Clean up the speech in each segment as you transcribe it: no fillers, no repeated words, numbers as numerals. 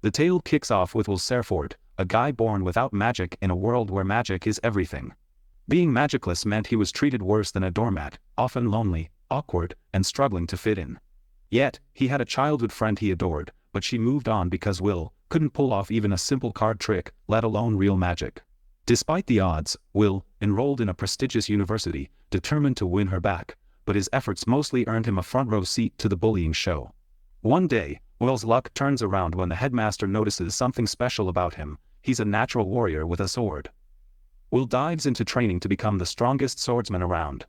The tale kicks off with Will Serford, a guy born without magic in a world where magic is everything. Being magicless meant he was treated worse than a doormat, often lonely, awkward, and struggling to fit in. Yet, he had a childhood friend he adored, but she moved on because Will couldn't pull off even a simple card trick, let alone real magic. Despite the odds, Will enrolled in a prestigious university, determined to win her back, but his efforts mostly earned him a front-row seat to the bullying show. One day, Will's luck turns around when the headmaster notices something special about him. He's a natural warrior with a sword. Will dives into training to become the strongest swordsman around.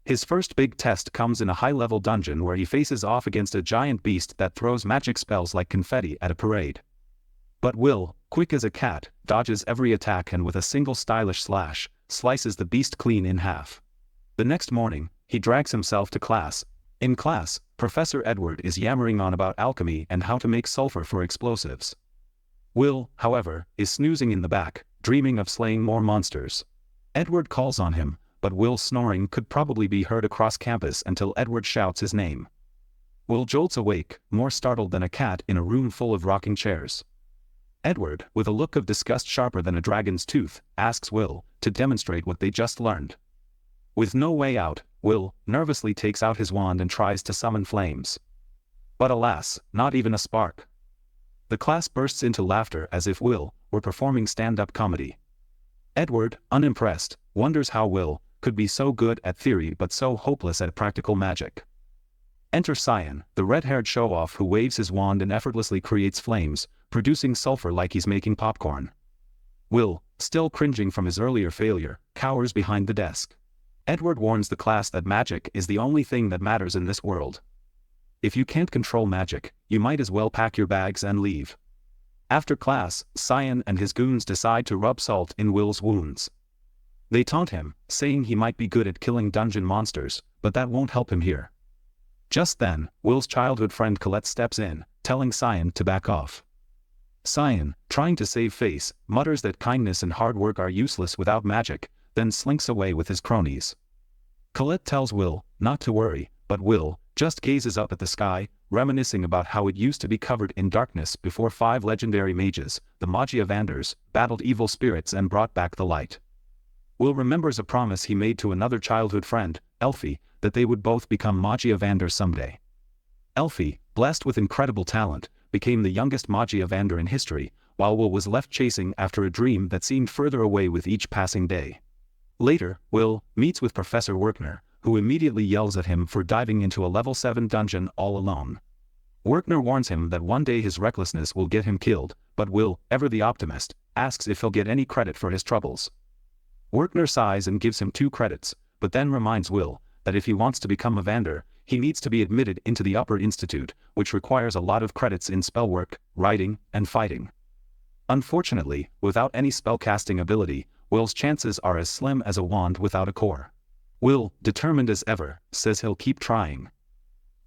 His first big test comes in a high-level dungeon where he faces off against a giant beast that throws magic spells like confetti at a parade. But Will, quick as a cat, dodges every attack and with a single stylish slash, slices the beast clean in half. The next morning, he drags himself to class. In class, Professor Edward is yammering on about alchemy and how to make sulfur for explosives. Will, however, is snoozing in the back, dreaming of slaying more monsters. Edward calls on him, but Will's snoring could probably be heard across campus until Edward shouts his name. Will jolts awake, more startled than a cat in a room full of rocking chairs. Edward, with a look of disgust sharper than a dragon's tooth, asks Will to demonstrate what they just learned. With no way out, Will nervously takes out his wand and tries to summon flames. But alas, not even a spark. The class bursts into laughter as if Will were performing stand-up comedy. Edward, unimpressed, wonders how Will could be so good at theory but so hopeless at practical magic. Enter Cyan, the red-haired show-off who waves his wand and effortlessly creates flames, producing sulfur like he's making popcorn. Will, still cringing from his earlier failure, cowers behind the desk. Edward warns the class that magic is the only thing that matters in this world. If you can't control magic, you might as well pack your bags and leave. After class, Cyan and his goons decide to rub salt in Will's wounds. They taunt him, saying he might be good at killing dungeon monsters, but that won't help him here. Just then, Will's childhood friend Colette steps in, telling Cyan to back off. Cyan, trying to save face, mutters that kindness and hard work are useless without magic, then slinks away with his cronies. Colette tells Will not to worry, but Will just gazes up at the sky, reminiscing about how it used to be covered in darkness before 5 legendary mages, the Magiavanders, battled evil spirits and brought back the light. Will remembers a promise he made to another childhood friend, Elfie, that they would both become Magiavanders someday. Elfie, blessed with incredible talent, became the youngest Magiavander in history, while Will was left chasing after a dream that seemed further away with each passing day. Later, Will meets with Professor Werkner, who immediately yells at him for diving into a level 7 dungeon all alone. Werkner warns him that one day his recklessness will get him killed, but Will, ever the optimist, asks if he'll get any credit for his troubles. Werkner sighs and gives him 2 credits, but then reminds Will that if he wants to become a Vander, he needs to be admitted into the Upper Institute, which requires a lot of credits in spellwork, writing, and fighting. Unfortunately, without any spellcasting ability, Will's chances are as slim as a wand without a core. Will, determined as ever, says he'll keep trying.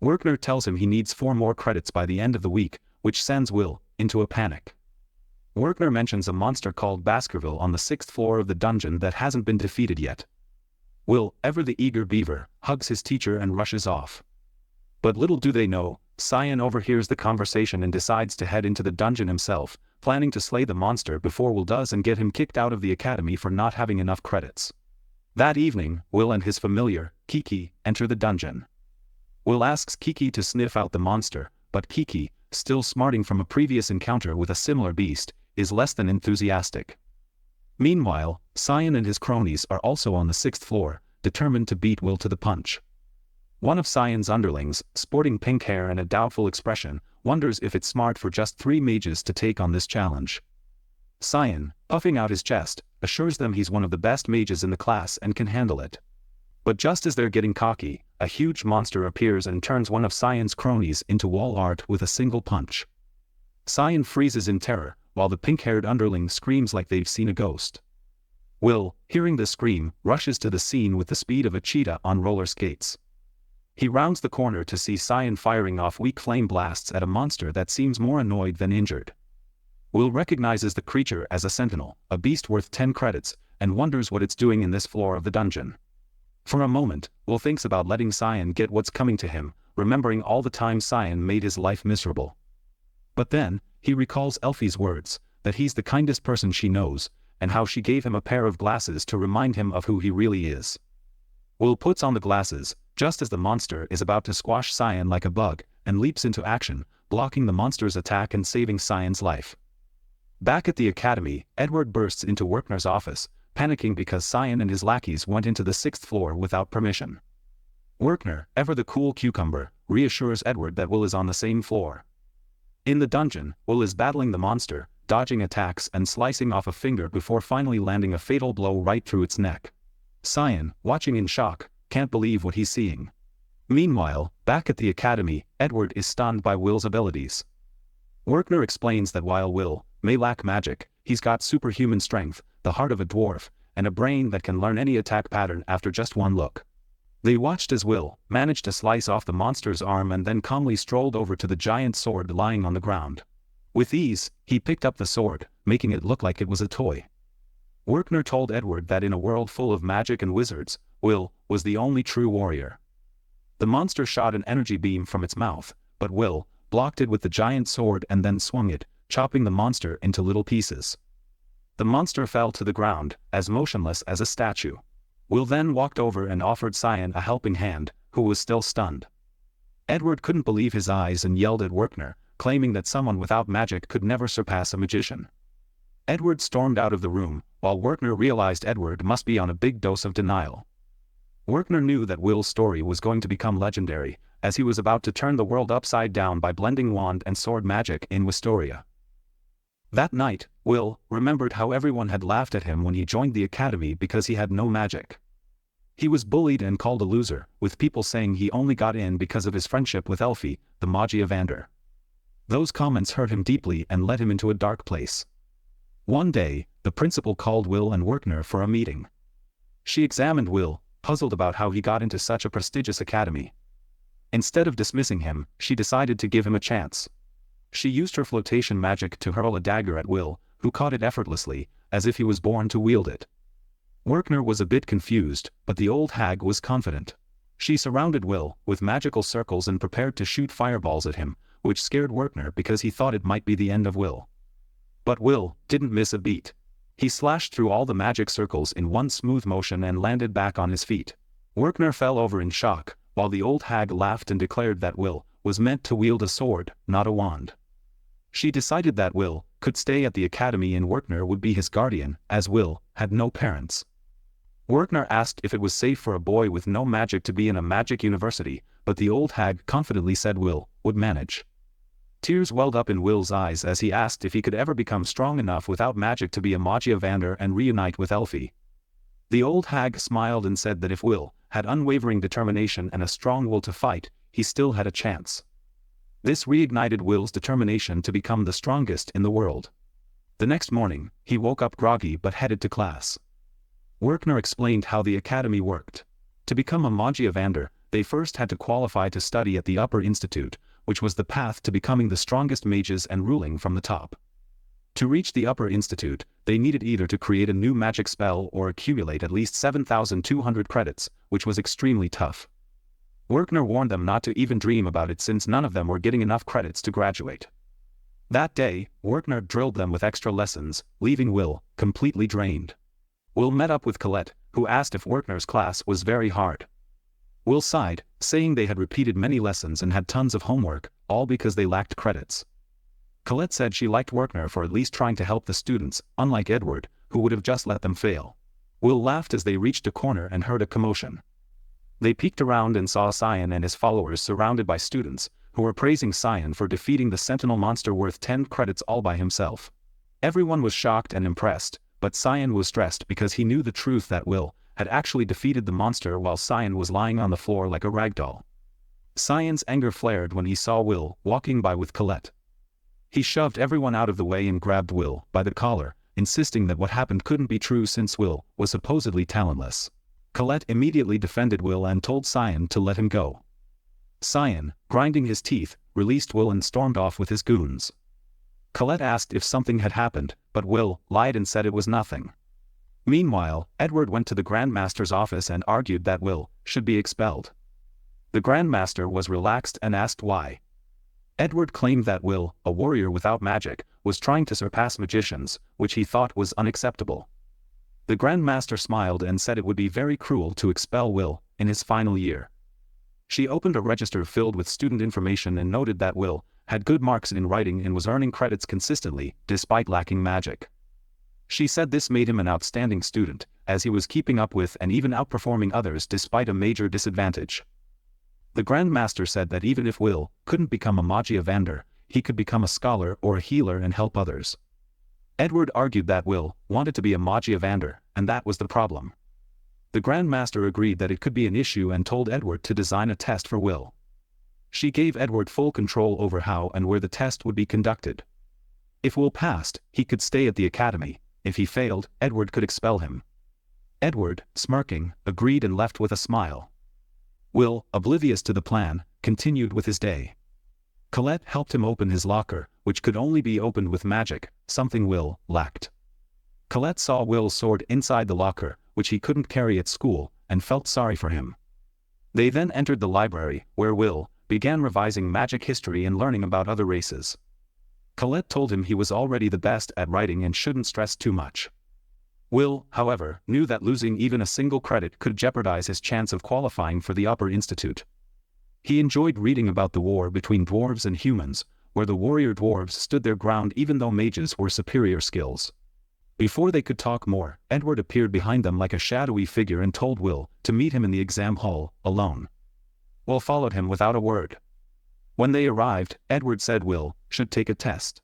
Werkner tells him he needs 4 more credits by the end of the week, which sends Will into a panic. Werkner mentions a monster called Baskerville on the 6th floor of the dungeon that hasn't been defeated yet. Will, ever the eager beaver, hugs his teacher and rushes off. But little do they know, Cyan overhears the conversation and decides to head into the dungeon himself, planning to slay the monster before Will does and get him kicked out of the academy for not having enough credits. That evening, Will and his familiar, Kiki, enter the dungeon. Will asks Kiki to sniff out the monster, but Kiki, still smarting from a previous encounter with a similar beast, is less than enthusiastic. Meanwhile, Cyan and his cronies are also on the 6th floor, determined to beat Will to the punch. One of Cyan's underlings, sporting pink hair and a doubtful expression, wonders if it's smart for just 3 mages to take on this challenge. Cyan, puffing out his chest, assures them he's one of the best mages in the class and can handle it. But just as they're getting cocky, a huge monster appears and turns one of Cyan's cronies into wall art with a single punch. Cyan freezes in terror, while the pink-haired underling screams like they've seen a ghost. Will, hearing the scream, rushes to the scene with the speed of a cheetah on roller skates. He rounds the corner to see Cyan firing off weak flame blasts at a monster that seems more annoyed than injured. Will recognizes the creature as a sentinel, a beast worth 10 credits, and wonders what it's doing in this floor of the dungeon. For a moment, Will thinks about letting Cyan get what's coming to him, remembering all the time Cyan made his life miserable. But then, he recalls Elfie's words, that he's the kindest person she knows, and how she gave him a pair of glasses to remind him of who he really is. Will puts on the glasses, just as the monster is about to squash Cyan like a bug, and leaps into action, blocking the monster's attack and saving Cyan's life. Back at the academy, Edward bursts into Werkner's office, panicking because Cyan and his lackeys went into the 6th floor without permission. Werkner, ever the cool cucumber, reassures Edward that Will is on the same floor. In the dungeon, Will is battling the monster, dodging attacks and slicing off a finger before finally landing a fatal blow right through its neck. Cyan, watching in shock, can't believe what he's seeing. Meanwhile, back at the academy, Edward is stunned by Will's abilities. Werkner explains that while Will may lack magic, he's got superhuman strength, the heart of a dwarf, and a brain that can learn any attack pattern after just one look. They watched as Will managed to slice off the monster's arm and then calmly strolled over to the giant sword lying on the ground. With ease, he picked up the sword, making it look like it was a toy. Werkner told Edward that in a world full of magic and wizards, Will was the only true warrior. The monster shot an energy beam from its mouth, but Will blocked it with the giant sword and then swung it, chopping the monster into little pieces. The monster fell to the ground, as motionless as a statue. Will then walked over and offered Cyan a helping hand, who was still stunned. Edward couldn't believe his eyes and yelled at Werkner, claiming that someone without magic could never surpass a magician. Edward stormed out of the room, while Werkner realized Edward must be on a big dose of denial. Werkner knew that Will's story was going to become legendary, as he was about to turn the world upside down by blending wand and sword magic in Wisteria. That night, Will remembered how everyone had laughed at him when he joined the academy because he had no magic. He was bullied and called a loser, with people saying he only got in because of his friendship with Elfie, the Magia Vander. Those comments hurt him deeply and led him into a dark place. One day, the principal called Will and Werkner for a meeting. She examined Will, puzzled about how he got into such a prestigious academy. Instead of dismissing him, she decided to give him a chance. She used her flotation magic to hurl a dagger at Will, who caught it effortlessly, as if he was born to wield it. Werkner was a bit confused, but the old hag was confident. She surrounded Will with magical circles and prepared to shoot fireballs at him, which scared Werkner because he thought it might be the end of Will. But Will didn't miss a beat. He slashed through all the magic circles in one smooth motion and landed back on his feet. Werkner fell over in shock, while the old hag laughed and declared that Will was meant to wield a sword, not a wand. She decided that Will could stay at the academy and Werkner would be his guardian, as Will had no parents. Werkner asked if it was safe for a boy with no magic to be in a magic university, but the old hag confidently said Will would manage. Tears welled up in Will's eyes as he asked if he could ever become strong enough without magic to be a Magia Vander and reunite with Elfie. The old hag smiled and said that if Will had unwavering determination and a strong will to fight, he still had a chance. This reignited Will's determination to become the strongest in the world. The next morning, he woke up groggy but headed to class. Werkner explained how the academy worked. To become a Magia Vander, they first had to qualify to study at the Upper Institute, which was the path to becoming the strongest mages and ruling from the top. To reach the Upper Institute, they needed either to create a new magic spell or accumulate at least 7,200 credits, which was extremely tough. Werkner warned them not to even dream about it since none of them were getting enough credits to graduate. That day, Werkner drilled them with extra lessons, leaving Will completely drained. Will met up with Colette, who asked if Werkner's class was very hard. Will sighed, saying they had repeated many lessons and had tons of homework, all because they lacked credits. Colette said she liked Werkner for at least trying to help the students, unlike Edward, who would have just let them fail. Will laughed as they reached a corner and heard a commotion. They peeked around and saw Cyan and his followers surrounded by students, who were praising Cyan for defeating the sentinel monster worth 10 credits all by himself. Everyone was shocked and impressed, but Cyan was stressed because he knew the truth that Will had actually defeated the monster while Cyan was lying on the floor like a ragdoll. Cyan's anger flared when he saw Will walking by with Colette. He shoved everyone out of the way and grabbed Will by the collar, insisting that what happened couldn't be true since Will was supposedly talentless. Colette immediately defended Will and told Cyan to let him go. Cyan, grinding his teeth, released Will and stormed off with his goons. Colette asked if something had happened, but Will lied and said it was nothing. Meanwhile, Edward went to the Grandmaster's office and argued that Will should be expelled. The Grandmaster was relaxed and asked why. Edward claimed that Will, a warrior without magic, was trying to surpass magicians, which he thought was unacceptable. The Grand Master smiled and said it would be very cruel to expel Will in his final year. She opened a register filled with student information and noted that Will had good marks in writing and was earning credits consistently, despite lacking magic. She said this made him an outstanding student, as he was keeping up with and even outperforming others despite a major disadvantage. The Grand Master said that even if Will couldn't become a Magia Vander, he could become a scholar or a healer and help others. Edward argued that Will wanted to be a Magia Vander, and that was the problem. The Grand Master agreed that it could be an issue and told Edward to design a test for Will. She gave Edward full control over how and where the test would be conducted. If Will passed, he could stay at the academy. If he failed, Edward could expel him. Edward, smirking, agreed and left with a smile. Will, oblivious to the plan, continued with his day. Colette helped him open his locker, which could only be opened with magic, something Will lacked. Colette saw Will's sword inside the locker, which he couldn't carry at school, and felt sorry for him. They then entered the library, where Will began revising magic history and learning about other races. Colette told him he was already the best at writing and shouldn't stress too much. Will, however, knew that losing even a single credit could jeopardize his chance of qualifying for the Upper Institute. He enjoyed reading about the war between dwarves and humans, where the warrior dwarves stood their ground even though mages were superior skills. Before they could talk more, Edward appeared behind them like a shadowy figure and told Will to meet him in the exam hall, alone. Will followed him without a word. When they arrived, Edward said Will should take a test.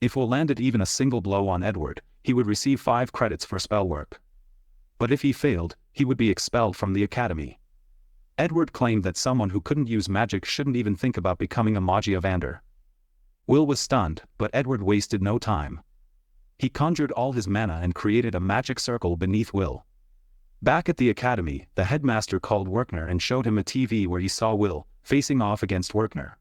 If Will landed even a single blow on Edward, he would receive 5 credits for spell work. But if he failed, he would be expelled from the academy. Edward claimed that someone who couldn't use magic shouldn't even think about becoming a Magia Vander. Will was stunned, but Edward wasted no time. He conjured all his mana and created a magic circle beneath Will. Back at the academy, the headmaster called Werkner and showed him a TV where he saw Will facing off against Werkner.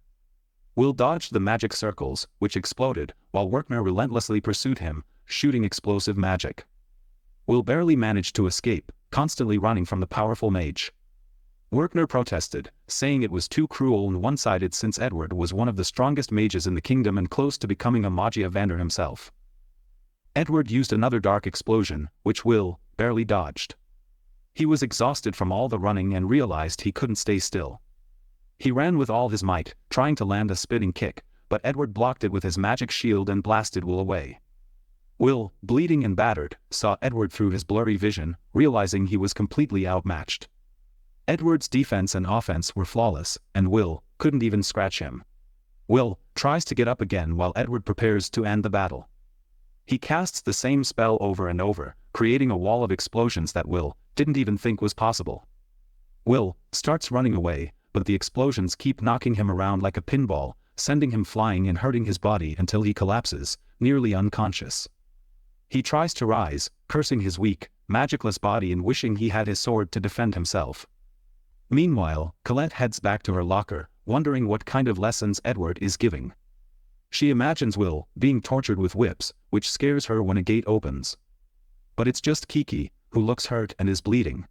Will dodged the magic circles, which exploded, while Werkner relentlessly pursued him, shooting explosive magic. Will barely managed to escape, constantly running from the powerful mage. Werkner protested, saying it was too cruel and one-sided since Edward was one of the strongest mages in the kingdom and close to becoming a Magia Vander himself. Edward used another dark explosion, which Will barely dodged. He was exhausted from all the running and realized he couldn't stay still. He ran with all his might, trying to land a spitting kick, but Edward blocked it with his magic shield and blasted Will away. Will, bleeding and battered, saw Edward through his blurry vision, realizing he was completely outmatched. Edward's defense and offense were flawless, and Will couldn't even scratch him. Will tries to get up again while Edward prepares to end the battle. He casts the same spell over and over, creating a wall of explosions that Will didn't even think was possible. Will starts running away, but the explosions keep knocking him around like a pinball, sending him flying and hurting his body until he collapses, nearly unconscious. He tries to rise, cursing his weak, magicless body and wishing he had his sword to defend himself. Meanwhile, Colette heads back to her locker, wondering what kind of lessons Edward is giving. She imagines Will being tortured with whips, which scares her when a gate opens. But it's just Kiki, who looks hurt and is bleeding.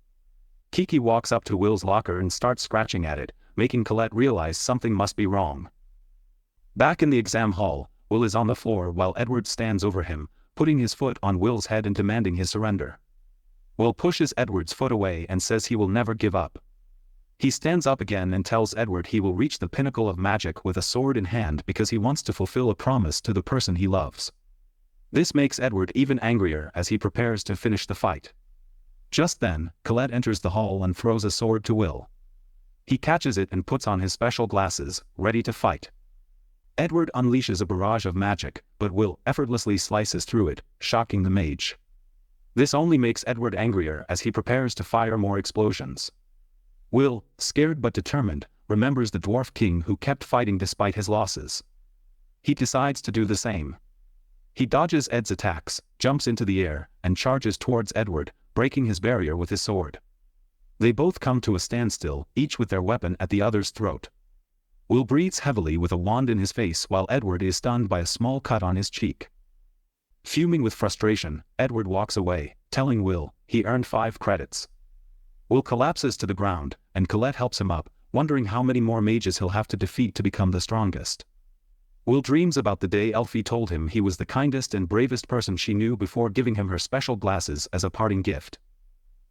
Kiki walks up to Will's locker and starts scratching at it, making Colette realize something must be wrong. Back in the exam hall, Will is on the floor while Edward stands over him, putting his foot on Will's head and demanding his surrender. Will pushes Edward's foot away and says he will never give up. He stands up again and tells Edward he will reach the pinnacle of magic with a sword in hand because he wants to fulfill a promise to the person he loves. This makes Edward even angrier as he prepares to finish the fight. Just then, Colette enters the hall and throws a sword to Will. He catches it and puts on his special glasses, ready to fight. Edward unleashes a barrage of magic, but Will effortlessly slices through it, shocking the mage. This only makes Edward angrier as he prepares to fire more explosions. Will, scared but determined, remembers the Dwarf King who kept fighting despite his losses. He decides to do the same. He dodges Ed's attacks, jumps into the air, and charges towards Edward, breaking his barrier with his sword. They both come to a standstill, each with their weapon at the other's throat. Will breathes heavily with a wand in his face while Edward is stunned by a small cut on his cheek. Fuming with frustration, Edward walks away, telling Will he earned 5 credits. Will collapses to the ground, and Colette helps him up, wondering how many more mages he'll have to defeat to become the strongest. Will dreams about the day Elfie told him he was the kindest and bravest person she knew before giving him her special glasses as a parting gift.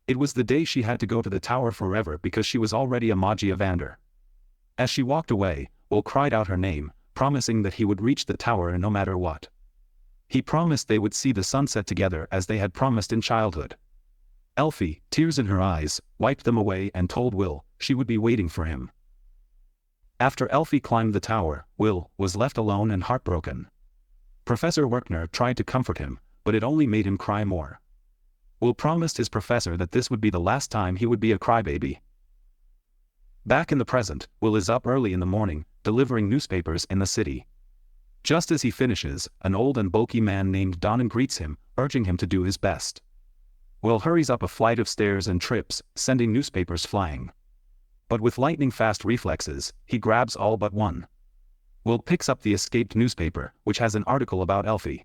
It was the day she had to go to the tower forever because she was already a Magi Evander. As she walked away, Will cried out her name, promising that he would reach the tower no matter what. He promised they would see the sunset together as they had promised in childhood. Elfie, tears in her eyes, wiped them away and told Will she would be waiting for him. After Elfie climbed the tower, Will was left alone and heartbroken. Professor Werkner tried to comfort him, but it only made him cry more. Will promised his professor that this would be the last time he would be a crybaby. Back in the present, Will is up early in the morning, delivering newspapers in the city. Just as he finishes, an old and bulky man named Donan greets him, urging him to do his best. Will hurries up a flight of stairs and trips, sending newspapers flying. But with lightning-fast reflexes, he grabs all but one. Will picks up the escaped newspaper, which has an article about Elfie.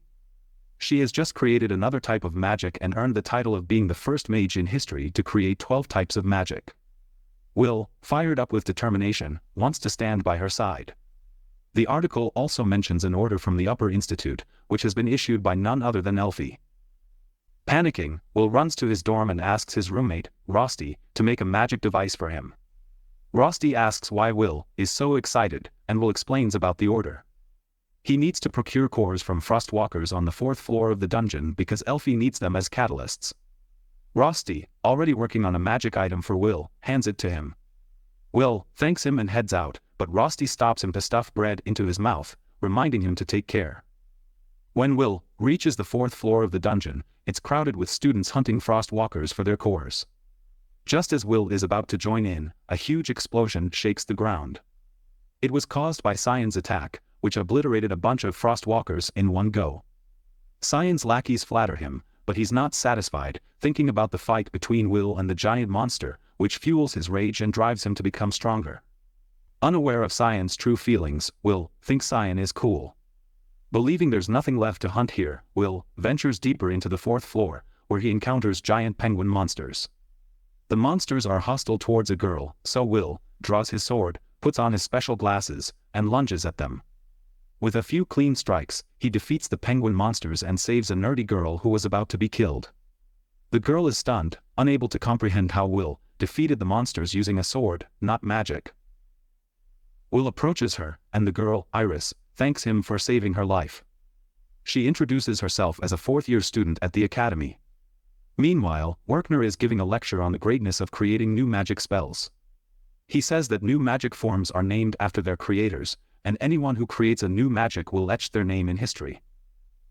She has just created another type of magic and earned the title of being the first mage in history to create 12 types of magic. Will, fired up with determination, wants to stand by her side. The article also mentions an order from the Upper Institute, which has been issued by none other than Elfie. Panicking, Will runs to his dorm and asks his roommate, Rosti, to make a magic device for him. Rosti asks why Will is so excited, and Will explains about the order. He needs to procure cores from Frostwalkers on the 4th floor of the dungeon because Elfie needs them as catalysts. Rosti, already working on a magic item for Will, hands it to him. Will thanks him and heads out, but Rosti stops him to stuff bread into his mouth, reminding him to take care. When Will reaches the 4th floor of the dungeon, it's crowded with students hunting Frostwalkers for their cores. Just as Will is about to join in, a huge explosion shakes the ground. It was caused by Cyan's attack, which obliterated a bunch of Frostwalkers in one go. Cyan's lackeys flatter him, but he's not satisfied, thinking about the fight between Will and the giant monster, which fuels his rage and drives him to become stronger. Unaware of Cyan's true feelings, Will thinks Cyan is cool. Believing there's nothing left to hunt here, Will ventures deeper into the 4th floor, where he encounters giant penguin monsters. The monsters are hostile towards a girl, so Will draws his sword, puts on his special glasses, and lunges at them. With a few clean strikes, he defeats the penguin monsters and saves a nerdy girl who was about to be killed. The girl is stunned, unable to comprehend how Will defeated the monsters using a sword, not magic. Will approaches her, and the girl, Iris, thanks him for saving her life. She introduces herself as a 4th-year student at the academy. Meanwhile, Werkner is giving a lecture on the greatness of creating new magic spells. He says that new magic forms are named after their creators, and anyone who creates a new magic will etch their name in history.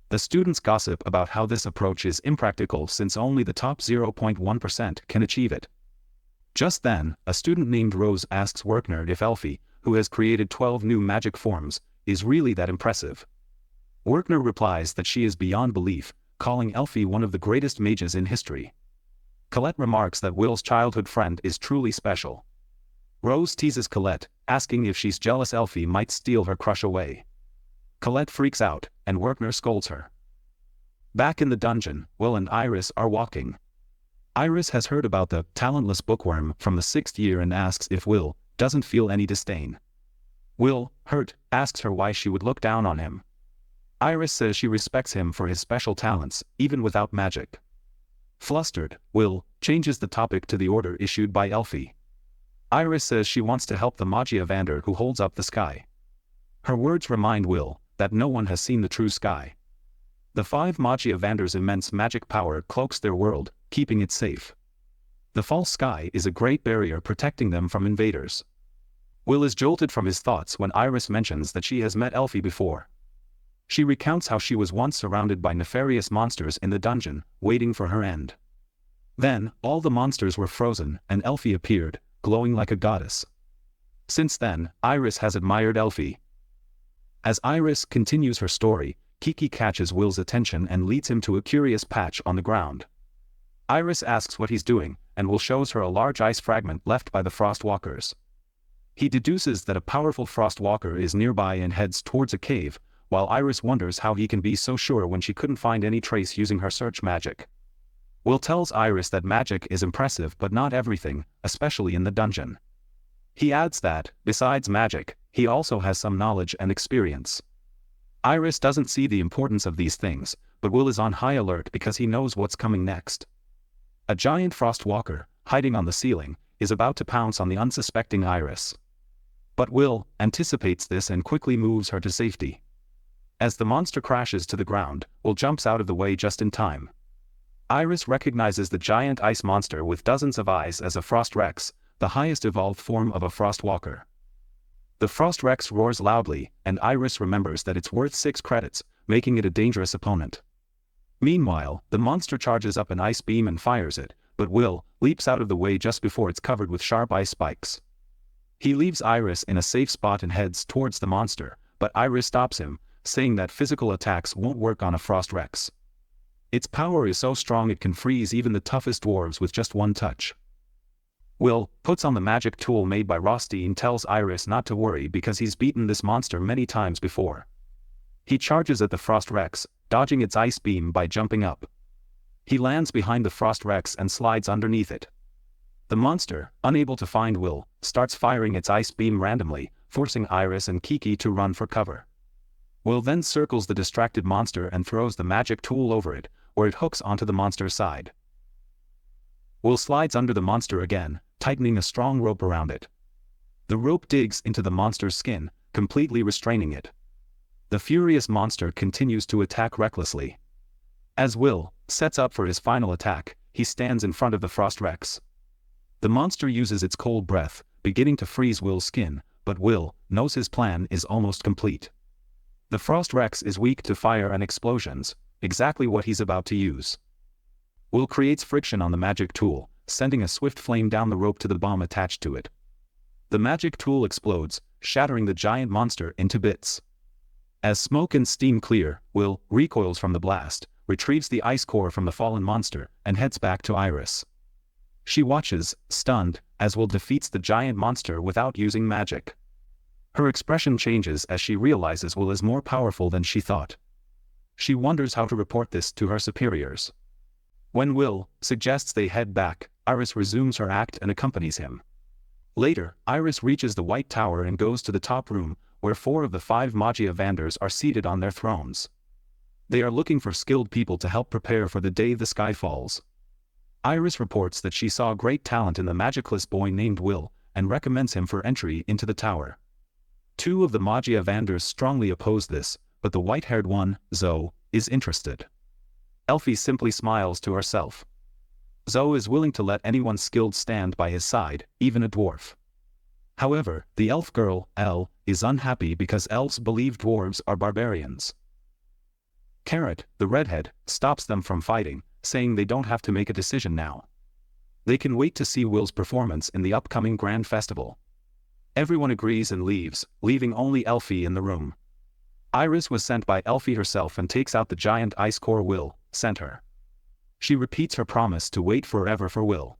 The students gossip about how this approach is impractical since only the top 0.1% can achieve it. Just then, a student named Rose asks Werkner if Elfie, who has created 12 new magic forms, is really that impressive. Werkner replies that she is beyond belief, calling Elfie one of the greatest mages in history. Colette remarks that Will's childhood friend is truly special. Rose teases Colette, asking if she's jealous Elfie might steal her crush away. Colette freaks out, and Werkner scolds her. Back in the dungeon, Will and Iris are walking. Iris has heard about the talentless bookworm from the 6th year and asks if Will doesn't feel any disdain. Will, hurt, asks her why she would look down on him. Iris says she respects him for his special talents, even without magic. Flustered, Will changes the topic to the order issued by Elfie. Iris says she wants to help the Magi Evander who holds up the sky. Her words remind Will that no one has seen the true sky. The 5 Magi Evander's immense magic power cloaks their world, keeping it safe. The false sky is a great barrier protecting them from invaders. Will is jolted from his thoughts when Iris mentions that she has met Elfie before. She recounts how she was once surrounded by nefarious monsters in the dungeon, waiting for her end. Then, all the monsters were frozen, and Elfie appeared, glowing like a goddess. Since then, Iris has admired Elfie. As Iris continues her story, Kiki catches Will's attention and leads him to a curious patch on the ground. Iris asks what he's doing, and Will shows her a large ice fragment left by the Frostwalkers. He deduces that a powerful Frostwalker is nearby and heads towards a cave, while Iris wonders how he can be so sure when she couldn't find any trace using her search magic. Will tells Iris that magic is impressive but not everything, especially in the dungeon. He adds that, besides magic, he also has some knowledge and experience. Iris doesn't see the importance of these things, but Will is on high alert because he knows what's coming next. A giant frost walker, hiding on the ceiling, is about to pounce on the unsuspecting Iris. But Will anticipates this and quickly moves her to safety. As the monster crashes to the ground, Will jumps out of the way just in time. Iris recognizes the giant ice monster with dozens of eyes as a Frost Rex, the highest evolved form of a frost walker. The Frost Rex roars loudly, and Iris remembers that it's worth 6 credits, making it a dangerous opponent. Meanwhile, the monster charges up an ice beam and fires it, but Will leaps out of the way just before it's covered with sharp ice spikes. He leaves Iris in a safe spot and heads towards the monster, but Iris stops him, saying that physical attacks won't work on a Frost Rex. Its power is so strong it can freeze even the toughest dwarves with just one touch. Will puts on the magic tool made by Rosti and tells Iris not to worry because he's beaten this monster many times before. He charges at the Frost Rex, dodging its ice beam by jumping up. He lands behind the Frost Rex and slides underneath it. The monster, unable to find Will, starts firing its ice beam randomly, forcing Iris and Kiki to run for cover. Will then circles the distracted monster and throws the magic tool over it, where it hooks onto the monster's side. Will slides under the monster again, tightening a strong rope around it. The rope digs into the monster's skin, completely restraining it. The furious monster continues to attack recklessly. As Will sets up for his final attack, he stands in front of the Frost Rex. The monster uses its cold breath, beginning to freeze Will's skin, but Will knows his plan is almost complete. The Frost Rex is weak to fire and explosions, exactly what he's about to use. Will creates friction on the magic tool, sending a swift flame down the rope to the bomb attached to it. The magic tool explodes, shattering the giant monster into bits. As smoke and steam clear, Will recoils from the blast, retrieves the ice core from the fallen monster, and heads back to Iris. She watches, stunned, as Will defeats the giant monster without using magic. Her expression changes as she realizes Will is more powerful than she thought. She wonders how to report this to her superiors. When Will suggests they head back, Iris resumes her act and accompanies him. Later, Iris reaches the White Tower and goes to the top room, where 4 of the 5 Magia Vanders are seated on their thrones. They are looking for skilled people to help prepare for the day the sky falls. Iris reports that she saw great talent in the magicless boy named Will, and recommends him for entry into the tower. 2 of the Magia Vanders strongly oppose this, but the white-haired one, Zoe, is interested. Elfie simply smiles to herself. Zoe is willing to let anyone skilled stand by his side, even a dwarf. However, the elf girl, Elle, is unhappy because elves believe dwarves are barbarians. Carrot, the redhead, stops them from fighting, saying they don't have to make a decision now. They can wait to see Will's performance in the upcoming Grand Festival. Everyone agrees and leaves, leaving only Elfie in the room. Iris was sent by Elfie herself and takes out the giant ice core Will sent her. She repeats her promise to wait forever for Will.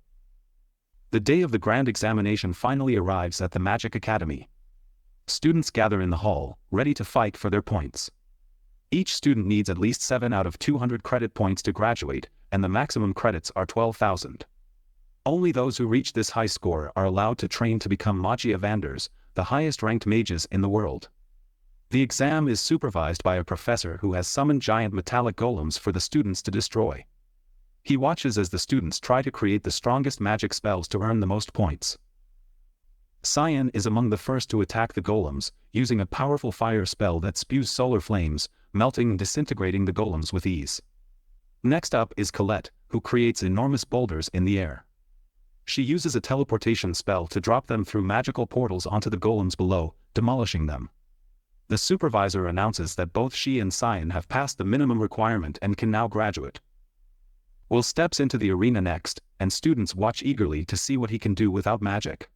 The day of the grand examination finally arrives at the Magic Academy. Students gather in the hall, ready to fight for their points. Each student needs at least 7 out of 200 credit points to graduate, and the maximum credits are 12,000. Only those who reach this high score are allowed to train to become Magia Vanders, the highest-ranked mages in the world. The exam is supervised by a professor who has summoned giant metallic golems for the students to destroy. He watches as the students try to create the strongest magic spells to earn the most points. Cyan is among the first to attack the golems, using a powerful fire spell that spews solar flames, melting and disintegrating the golems with ease. Next up is Colette, who creates enormous boulders in the air. She uses a teleportation spell to drop them through magical portals onto the golems below, demolishing them. The supervisor announces that both she and Cyan have passed the minimum requirement and can now graduate. Will steps into the arena next, and students watch eagerly to see what he can do without magic.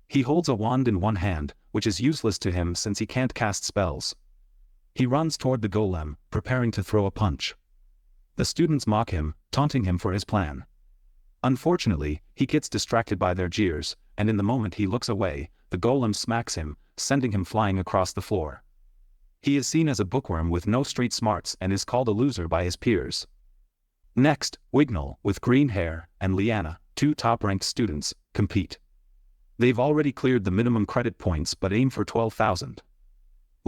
He holds a wand in one hand, which is useless to him since he can't cast spells. He runs toward the golem, preparing to throw a punch. The students mock him, taunting him for his plan. Unfortunately, he gets distracted by their jeers, and in the moment he looks away, the golem smacks him, sending him flying across the floor. He is seen as a bookworm with no street smarts and is called a loser by his peers. Next, Wignall, with green hair, and Liana, 2 top-ranked students, compete. They've already cleared the minimum credit points but aim for 12,000.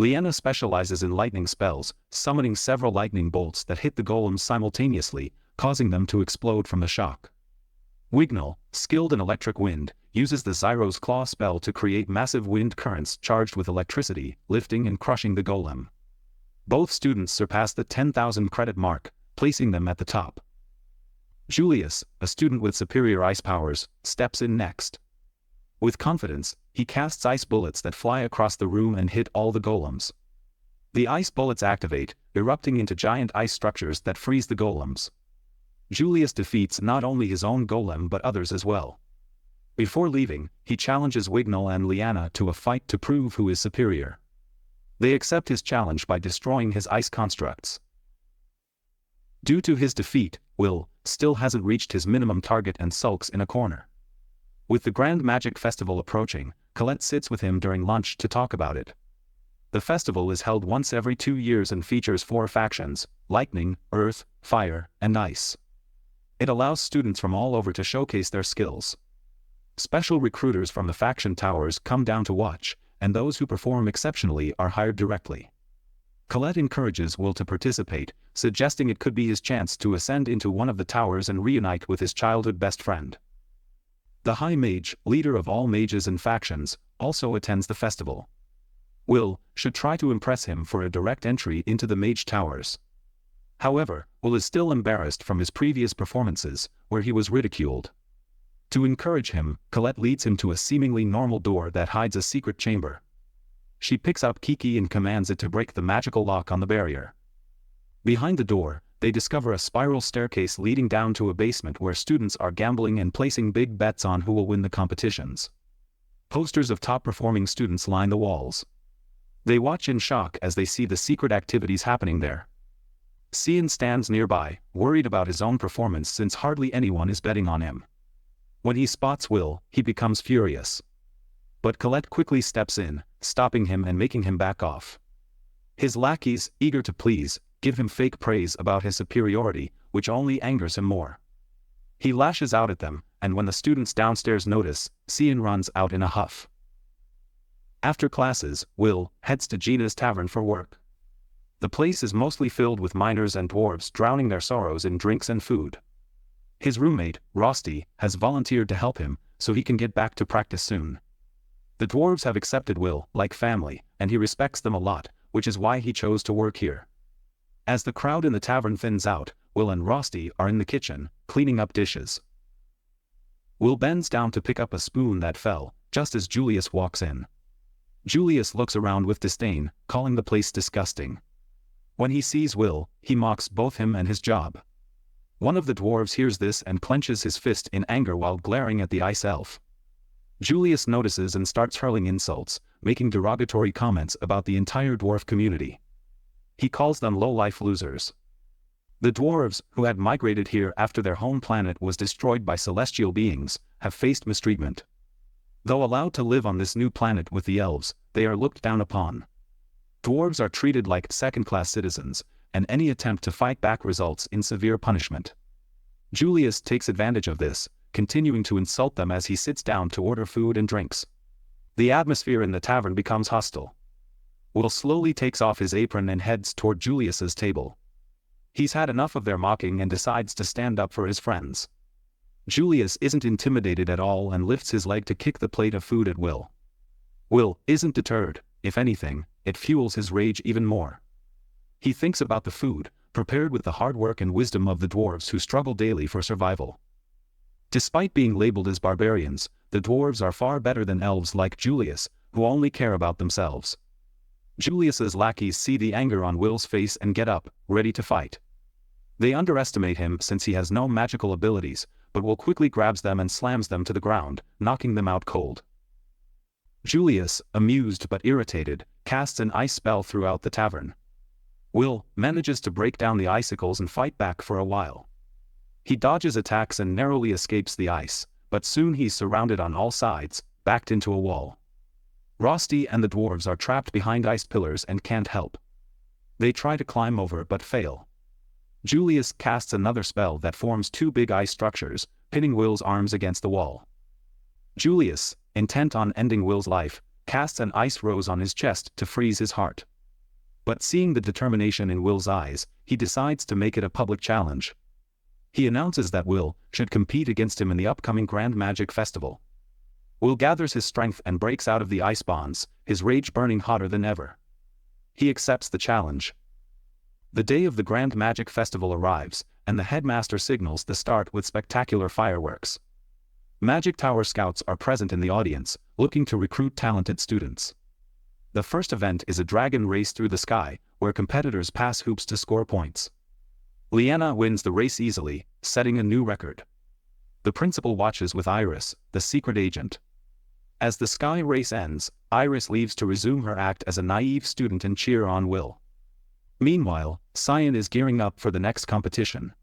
Liana specializes in lightning spells, summoning several lightning bolts that hit the golems simultaneously, causing them to explode from the shock. Wignall, skilled in electric wind, uses the Zyro's Claw spell to create massive wind currents charged with electricity, lifting and crushing the golem. Both students surpass the 10,000 credit mark, placing them at the top. Julius, a student with superior ice powers, steps in next. With confidence, he casts ice bullets that fly across the room and hit all the golems. The ice bullets activate, erupting into giant ice structures that freeze the golems. Julius defeats not only his own golem but others as well. Before leaving, he challenges Wignall and Liana to a fight to prove who is superior. They accept his challenge by destroying his ice constructs. Due to his defeat, Will still hasn't reached his minimum target and sulks in a corner. With the Grand Magic Festival approaching, Colette sits with him during lunch to talk about it. The festival is held once every 2 years and features 4 factions: lightning, earth, fire, and ice. It allows students from all over to showcase their skills. Special recruiters from the faction towers come down to watch, and those who perform exceptionally are hired directly. Colette encourages Will to participate, suggesting it could be his chance to ascend into one of the towers and reunite with his childhood best friend. The High Mage, leader of all mages and factions, also attends the festival. Will should try to impress him for a direct entry into the Mage Towers. However, Will is still embarrassed from his previous performances, where he was ridiculed. To encourage him, Colette leads him to a seemingly normal door that hides a secret chamber. She picks up Kiki and commands it to break the magical lock on the barrier. Behind the door, they discover a spiral staircase leading down to a basement where students are gambling and placing big bets on who will win the competitions. Posters of top-performing students line the walls. They watch in shock as they see the secret activities happening there. Cian stands nearby, worried about his own performance since hardly anyone is betting on him. When he spots Will, he becomes furious. But Colette quickly steps in, stopping him and making him back off. His lackeys, eager to please, give him fake praise about his superiority, which only angers him more. He lashes out at them, and when the students downstairs notice, Cian runs out in a huff. After classes, Will heads to Gina's tavern for work. The place is mostly filled with miners and dwarves drowning their sorrows in drinks and food. His roommate, Rosti, has volunteered to help him, so he can get back to practice soon. The dwarves have accepted Will like family, and he respects them a lot, which is why he chose to work here. As the crowd in the tavern thins out, Will and Rosti are in the kitchen, cleaning up dishes. Will bends down to pick up a spoon that fell, just as Julius walks in. Julius looks around with disdain, calling the place disgusting. When he sees Will, he mocks both him and his job. One of the dwarves hears this and clenches his fist in anger while glaring at the ice elf. Julius notices and starts hurling insults, making derogatory comments about the entire dwarf community. He calls them low-life losers. The dwarves, who had migrated here after their home planet was destroyed by celestial beings, have faced mistreatment. Though allowed to live on this new planet with the elves, they are looked down upon. Dwarves are treated like second-class citizens, and any attempt to fight back results in severe punishment. Julius takes advantage of this, continuing to insult them as he sits down to order food and drinks. The atmosphere in the tavern becomes hostile. Will slowly takes off his apron and heads toward Julius's table. He's had enough of their mocking and decides to stand up for his friends. Julius isn't intimidated at all and lifts his leg to kick the plate of food at Will. Will isn't deterred. If anything, it fuels his rage even more. He thinks about the food, prepared with the hard work and wisdom of the dwarves who struggle daily for survival. Despite being labeled as barbarians, the dwarves are far better than elves like Julius, who only care about themselves. Julius's lackeys see the anger on Will's face and get up, ready to fight. They underestimate him since he has no magical abilities, but Will quickly grabs them and slams them to the ground, knocking them out cold. Julius, amused but irritated, casts an ice spell throughout the tavern. Will manages to break down the icicles and fight back for a while. He dodges attacks and narrowly escapes the ice, but soon he's surrounded on all sides, backed into a wall. Rosti and the dwarves are trapped behind ice pillars and can't help. They try to climb over but fail. Julius casts another spell that forms 2 big ice structures, pinning Will's arms against the wall. Julius, intent on ending Will's life, casts an ice rose on his chest to freeze his heart. But seeing the determination in Will's eyes, he decides to make it a public challenge. He announces that Will should compete against him in the upcoming Grand Magic Festival. Will gathers his strength and breaks out of the ice bonds, his rage burning hotter than ever. He accepts the challenge. The day of the Grand Magic Festival arrives, and the headmaster signals the start with spectacular fireworks. Magic Tower scouts are present in the audience, looking to recruit talented students. The first event is a dragon race through the sky, where competitors pass hoops to score points. Leanna wins the race easily, setting a new record. The principal watches with Iris, the secret agent. As the sky race ends, Iris leaves to resume her act as a naive student and cheer on Will. Meanwhile, Cyan is gearing up for the next competition.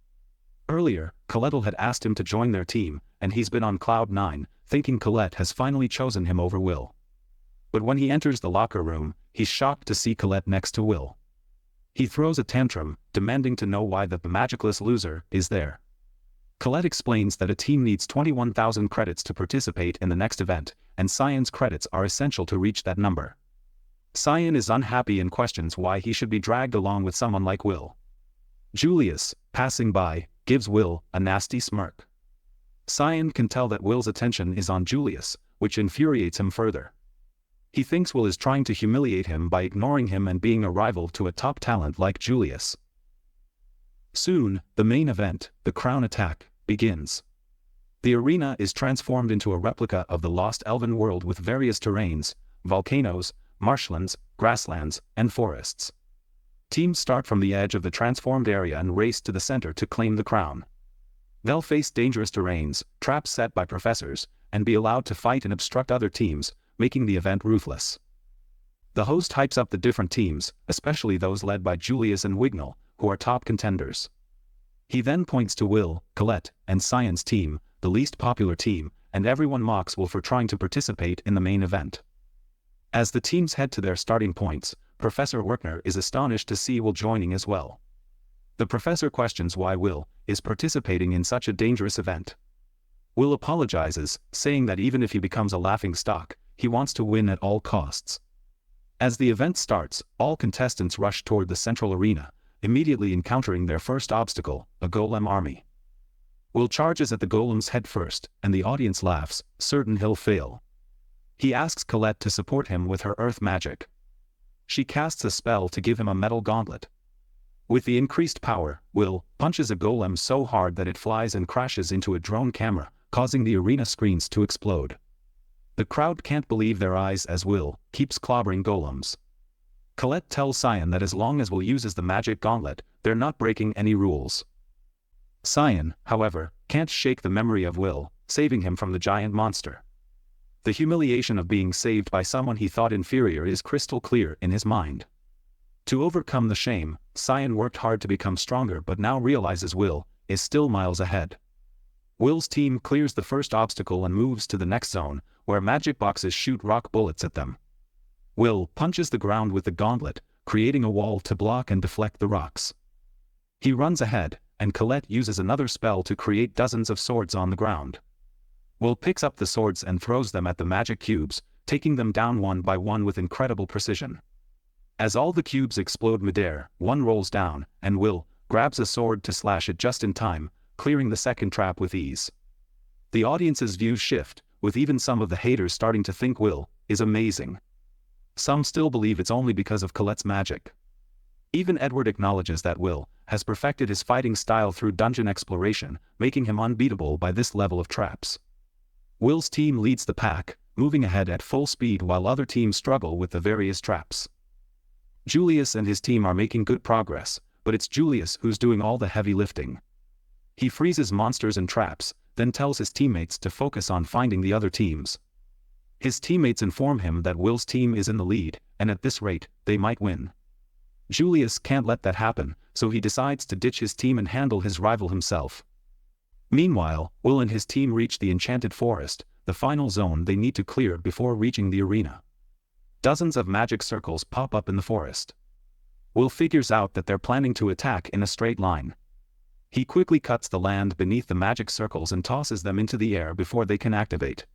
Earlier, Colette had asked him to join their team, and he's been on cloud 9, thinking Colette has finally chosen him over Will. But when he enters the locker room, he's shocked to see Colette next to Will. He throws a tantrum, demanding to know why the magicless loser is there. Colette explains that a team needs 21,000 credits to participate in the next event, and Cyan's credits are essential to reach that number. Cyan is unhappy and questions why he should be dragged along with someone like Will. Julius, passing by, gives Will a nasty smirk. Cyan can tell that Will's attention is on Julius, which infuriates him further. He thinks Will is trying to humiliate him by ignoring him and being a rival to a top talent like Julius. Soon, the main event, the Crown Attack, begins. The arena is transformed into a replica of the lost elven world with various terrains, volcanoes, marshlands, grasslands, and forests. Teams start from the edge of the transformed area and race to the center to claim the crown. They'll face dangerous terrains, traps set by professors, and be allowed to fight and obstruct other teams, making the event ruthless. The host hypes up the different teams, especially those led by Julius and Wignall, who are top contenders. He then points to Will, Colette, and Cyan's team, the least popular team, and everyone mocks Will for trying to participate in the main event. As the teams head to their starting points, Professor Werkner is astonished to see Will joining as well. The professor questions why Will is participating in such a dangerous event. Will apologizes, saying that even if he becomes a laughingstock, he wants to win at all costs. As the event starts, all contestants rush toward the central arena, immediately encountering their first obstacle, a golem army. Will charges at the golems head first, and the audience laughs, certain he'll fail. He asks Colette to support him with her earth magic. She casts a spell to give him a metal gauntlet. With the increased power, Will punches a golem so hard that it flies and crashes into a drone camera, causing the arena screens to explode. The crowd can't believe their eyes as Will keeps clobbering golems. Colette tells Cyan that as long as Will uses the magic gauntlet, they're not breaking any rules. Cyan, however, can't shake the memory of Will saving him from the giant monster. The humiliation of being saved by someone he thought inferior is crystal clear in his mind. To overcome the shame, Cyan worked hard to become stronger but now realizes Will is still miles ahead. Will's team clears the first obstacle and moves to the next zone, where magic boxes shoot rock bullets at them. Will punches the ground with the gauntlet, creating a wall to block and deflect the rocks. He runs ahead, and Colette uses another spell to create dozens of swords on the ground. Will picks up the swords and throws them at the magic cubes, taking them down one by one with incredible precision. As all the cubes explode midair, one rolls down, and Will grabs a sword to slash it just in time, clearing the second trap with ease. The audience's views shift, with even some of the haters starting to think Will is amazing. Some still believe it's only because of Colette's magic. Even Edward acknowledges that Will has perfected his fighting style through dungeon exploration, making him unbeatable by this level of traps. Will's team leads the pack, moving ahead at full speed while other teams struggle with the various traps. Julius and his team are making good progress, but it's Julius who's doing all the heavy lifting. He freezes monsters and traps, then tells his teammates to focus on finding the other teams. His teammates inform him that Will's team is in the lead, and at this rate, they might win. Julius can't let that happen, so he decides to ditch his team and handle his rival himself. Meanwhile, Will and his team reach the Enchanted Forest, the final zone they need to clear before reaching the arena. Dozens of magic circles pop up in the forest. Will figures out that they're planning to attack in a straight line. He quickly cuts the land beneath the magic circles and tosses them into the air before they can activate.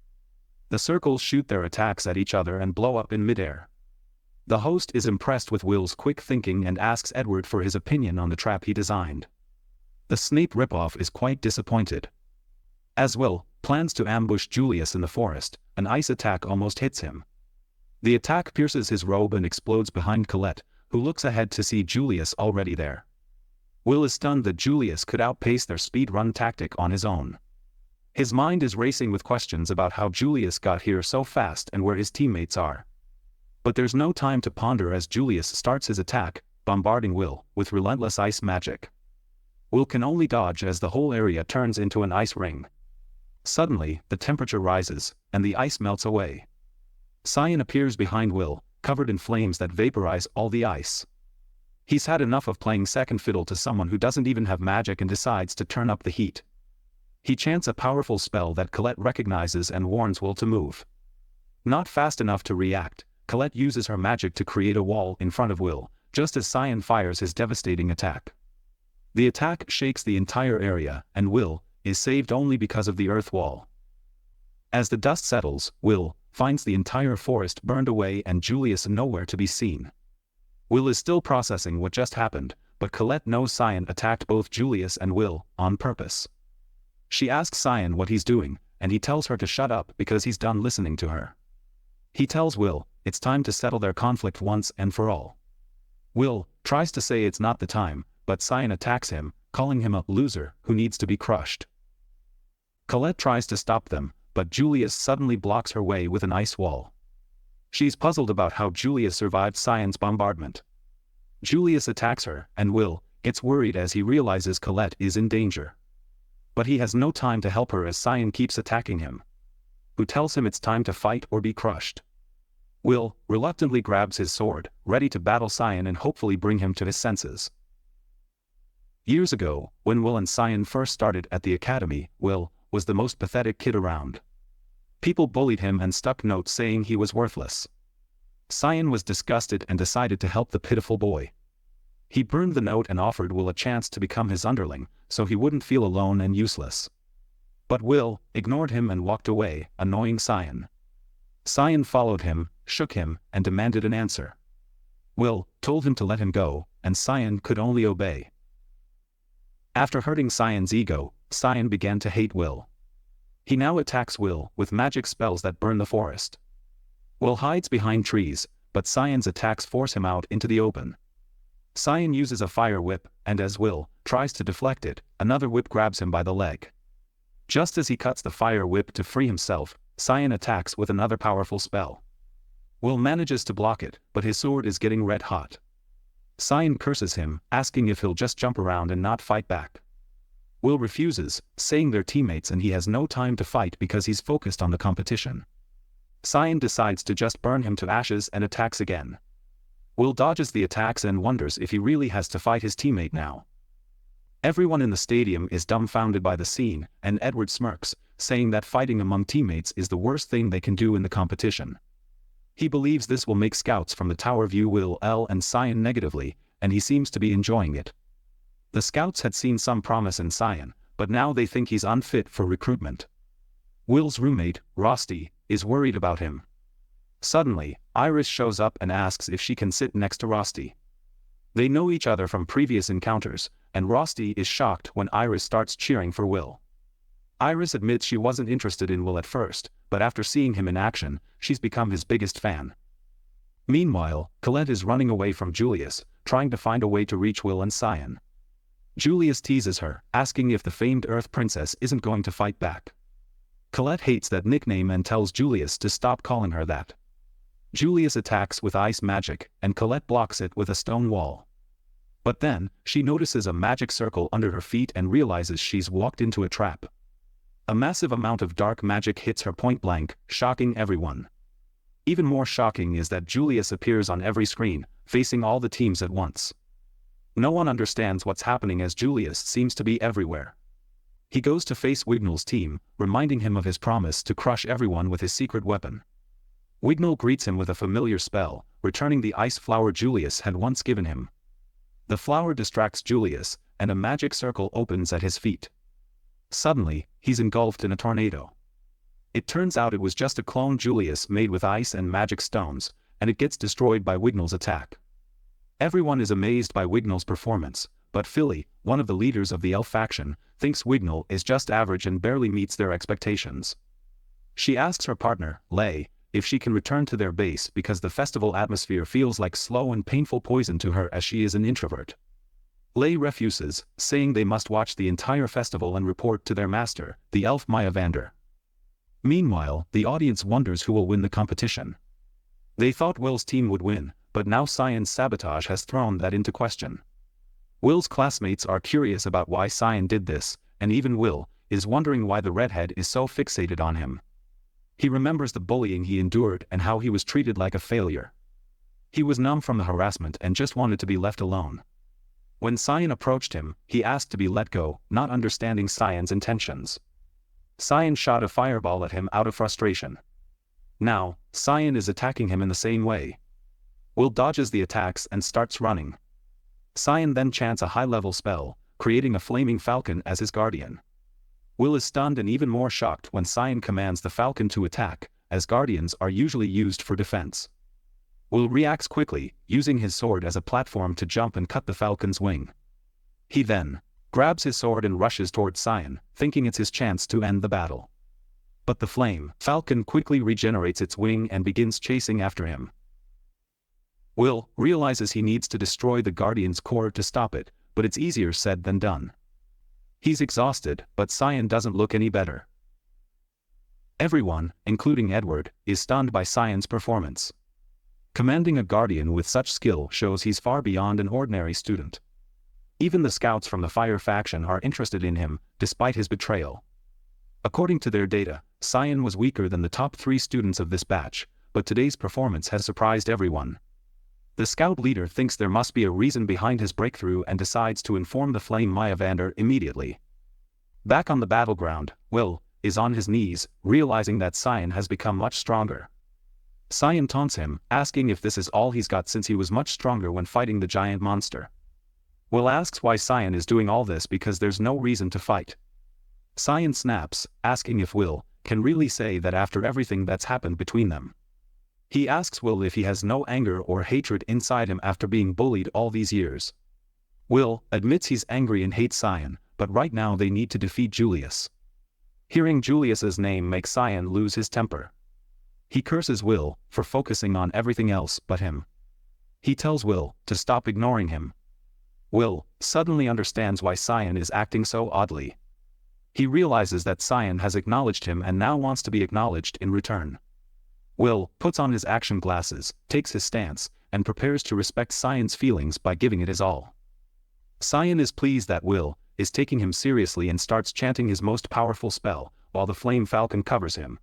The circles shoot their attacks at each other and blow up in midair. The host is impressed with Will's quick thinking and asks Edward for his opinion on the trap he designed. The Snape ripoff is quite disappointed. As Will plans to ambush Julius in the forest, an ice attack almost hits him. The attack pierces his robe and explodes behind Colette, who looks ahead to see Julius already there. Will is stunned that Julius could outpace their speed run tactic on his own. His mind is racing with questions about how Julius got here so fast and where his teammates are. But there's no time to ponder as Julius starts his attack, bombarding Will with relentless ice magic. Will can only dodge as the whole area turns into an ice ring. Suddenly, the temperature rises, and the ice melts away. Cyan appears behind Will, covered in flames that vaporize all the ice. He's had enough of playing second fiddle to someone who doesn't even have magic and decides to turn up the heat. He chants a powerful spell that Colette recognizes and warns Will to move. Not fast enough to react, Colette uses her magic to create a wall in front of Will, just as Cyan fires his devastating attack. The attack shakes the entire area, and Will is saved only because of the earth wall. As the dust settles, Will finds the entire forest burned away and Julius nowhere to be seen. Will is still processing what just happened, but Colette knows Cyan attacked both Julius and Will on purpose. She asks Cyan what he's doing, and he tells her to shut up because he's done listening to her. He tells Will it's time to settle their conflict once and for all. Will tries to say it's not the time, but Cyan attacks him, calling him a loser who needs to be crushed. Colette tries to stop them, but Julius suddenly blocks her way with an ice wall. She's puzzled about how Julius survived Cyan's bombardment. Julius attacks her, and Will gets worried as he realizes Colette is in danger. But he has no time to help her as Cyan keeps attacking him, who tells him it's time to fight or be crushed. Will reluctantly grabs his sword, ready to battle Cyan and hopefully bring him to his senses. Years ago, when Will and Cyan first started at the academy, Will was the most pathetic kid around. People bullied him and stuck notes saying he was worthless. Cyan was disgusted and decided to help the pitiful boy. He burned the note and offered Will a chance to become his underling, so he wouldn't feel alone and useless. But Will ignored him and walked away, annoying Cyan. Cyan followed him, shook him, and demanded an answer. Will told him to let him go, and Cyan could only obey. After hurting Cyan's ego, Cyan began to hate Will. He now attacks Will with magic spells that burn the forest. Will hides behind trees, but Cyan's attacks force him out into the open. Cyan uses a fire whip, and as Will tries to deflect it, another whip grabs him by the leg. Just as he cuts the fire whip to free himself, Cyan attacks with another powerful spell. Will manages to block it, but his sword is getting red hot. Cyan curses him, asking if he'll just jump around and not fight back. Will refuses, saying they're teammates and he has no time to fight because he's focused on the competition. Cyan decides to just burn him to ashes and attacks again. Will dodges the attacks and wonders if he really has to fight his teammate now. Everyone in the stadium is dumbfounded by the scene, and Edward smirks, saying that fighting among teammates is the worst thing they can do in the competition. He believes this will make scouts from the tower view Will and Cyan negatively, and he seems to be enjoying it. The scouts had seen some promise in Cyan, but now they think he's unfit for recruitment. Will's roommate, Rosti, is worried about him. Suddenly, Iris shows up and asks if she can sit next to Rosti. They know each other from previous encounters, and Rosti is shocked when Iris starts cheering for Will. Iris admits she wasn't interested in Will at first, but after seeing him in action, she's become his biggest fan. Meanwhile, Colette is running away from Julius, trying to find a way to reach Will and Cyan. Julius teases her, asking if the famed Earth Princess isn't going to fight back. Colette hates that nickname and tells Julius to stop calling her that. Julius attacks with ice magic, and Colette blocks it with a stone wall. But then, she notices a magic circle under her feet and realizes she's walked into a trap. A massive amount of dark magic hits her point blank, shocking everyone. Even more shocking is that Julius appears on every screen, facing all the teams at once. No one understands what's happening as Julius seems to be everywhere. He goes to face Wignall's team, reminding him of his promise to crush everyone with his secret weapon. Wignall greets him with a familiar spell, returning the ice flower Julius had once given him. The flower distracts Julius, and a magic circle opens at his feet. Suddenly, he's engulfed in a tornado. It turns out it was just a clone Julius made with ice and magic stones, and it gets destroyed by Wignall's attack. Everyone is amazed by Wignall's performance, but Philly, one of the leaders of the elf faction, thinks Wignall is just average and barely meets their expectations. She asks her partner, Lay, if she can return to their base because the festival atmosphere feels like slow and painful poison to her as she is an introvert. Lay refuses, saying they must watch the entire festival and report to their master, the elf Maya Vander. Meanwhile, the audience wonders who will win the competition. They thought Will's team would win, but now Cyan's sabotage has thrown that into question. Will's classmates are curious about why Cyan did this, and even Will is wondering why the redhead is so fixated on him. He remembers the bullying he endured and how he was treated like a failure. He was numb from the harassment and just wanted to be left alone. When Cyan approached him, he asked to be let go, not understanding Cyan's intentions. Cyan shot a fireball at him out of frustration. Now, Cyan is attacking him in the same way. Will dodges the attacks and starts running. Cyan then chants a high-level spell, creating a flaming falcon as his guardian. Will is stunned and even more shocked when Cyan commands the falcon to attack, as guardians are usually used for defense. Will reacts quickly, using his sword as a platform to jump and cut the falcon's wing. He then grabs his sword and rushes towards Cyan, thinking it's his chance to end the battle. But the flame falcon quickly regenerates its wing and begins chasing after him. Will realizes he needs to destroy the Guardian's core to stop it, but it's easier said than done. He's exhausted, but Cyan doesn't look any better. Everyone, including Edward, is stunned by Cyan's performance. Commanding a Guardian with such skill shows he's far beyond an ordinary student. Even the scouts from the Fire faction are interested in him, despite his betrayal. According to their data, Cyan was weaker than the top 3 students of this batch, but today's performance has surprised everyone. The scout leader thinks there must be a reason behind his breakthrough and decides to inform the Flame Maya Vander immediately. Back on the battleground, Will is on his knees, realizing that Cyan has become much stronger. Cyan taunts him, asking if this is all he's got since he was much stronger when fighting the giant monster. Will asks why Cyan is doing all this because there's no reason to fight. Cyan snaps, asking if Will can really say that after everything that's happened between them. He asks Will if he has no anger or hatred inside him after being bullied all these years. Will admits he's angry and hates Cyan, but right now they need to defeat Julius. Hearing Julius's name makes Cyan lose his temper. He curses Will for focusing on everything else but him. He tells Will to stop ignoring him. Will suddenly understands why Cyan is acting so oddly. He realizes that Cyan has acknowledged him and now wants to be acknowledged in return. Will puts on his action glasses, takes his stance, and prepares to respect Cyan's feelings by giving it his all. Cyan is pleased that Will is taking him seriously and starts chanting his most powerful spell, while the Flame Falcon covers him.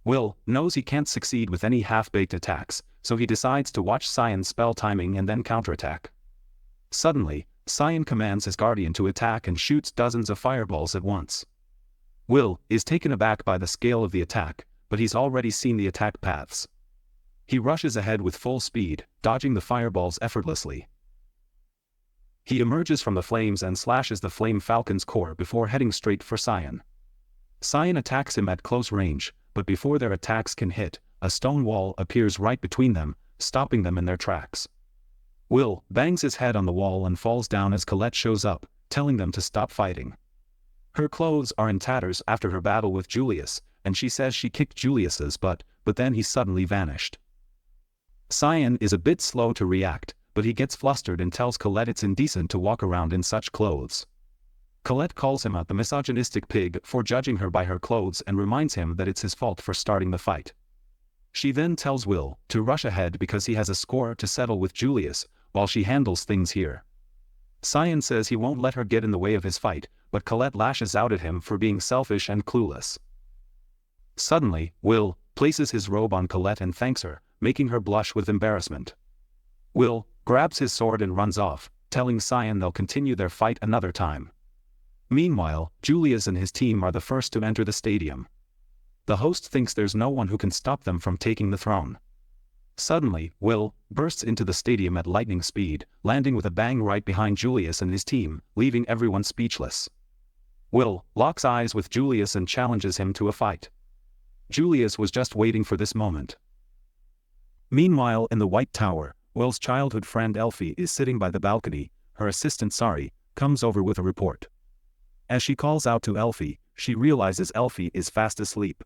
Will knows he can't succeed with any half-baked attacks, so he decides to watch Cyan's spell timing and then counterattack. Suddenly, Cyan commands his guardian to attack and shoots dozens of fireballs at once. Will is taken aback by the scale of the attack, but he's already seen the attack paths. He rushes ahead with full speed, dodging the fireballs effortlessly. He emerges from the flames and slashes the Flame Falcon's core before heading straight for Cyan. Cyan attacks him at close range, but before their attacks can hit, a stone wall appears right between them, stopping them in their tracks. Will bangs his head on the wall and falls down as Colette shows up, telling them to stop fighting. Her clothes are in tatters after her battle with Julius, and she says she kicked Julius's butt, but then he suddenly vanished. Cyan is a bit slow to react, but he gets flustered and tells Colette it's indecent to walk around in such clothes. Colette calls him out the misogynistic pig for judging her by her clothes and reminds him that it's his fault for starting the fight. She then tells Will to rush ahead because he has a score to settle with Julius, while she handles things here. Cyan says he won't let her get in the way of his fight, but Colette lashes out at him for being selfish and clueless. Suddenly, Will places his robe on Colette and thanks her, making her blush with embarrassment. Will grabs his sword and runs off, telling Cyan they'll continue their fight another time. Meanwhile, Julius and his team are the first to enter the stadium. The host thinks there's no one who can stop them from taking the throne. Suddenly, Will bursts into the stadium at lightning speed, landing with a bang right behind Julius and his team, leaving everyone speechless. Will locks eyes with Julius and challenges him to a fight. Julius was just waiting for this moment. Meanwhile in the White Tower, Will's childhood friend Elfie is sitting by the balcony. Her assistant Sari comes over with a report. As she calls out to Elfie, she realizes Elfie is fast asleep.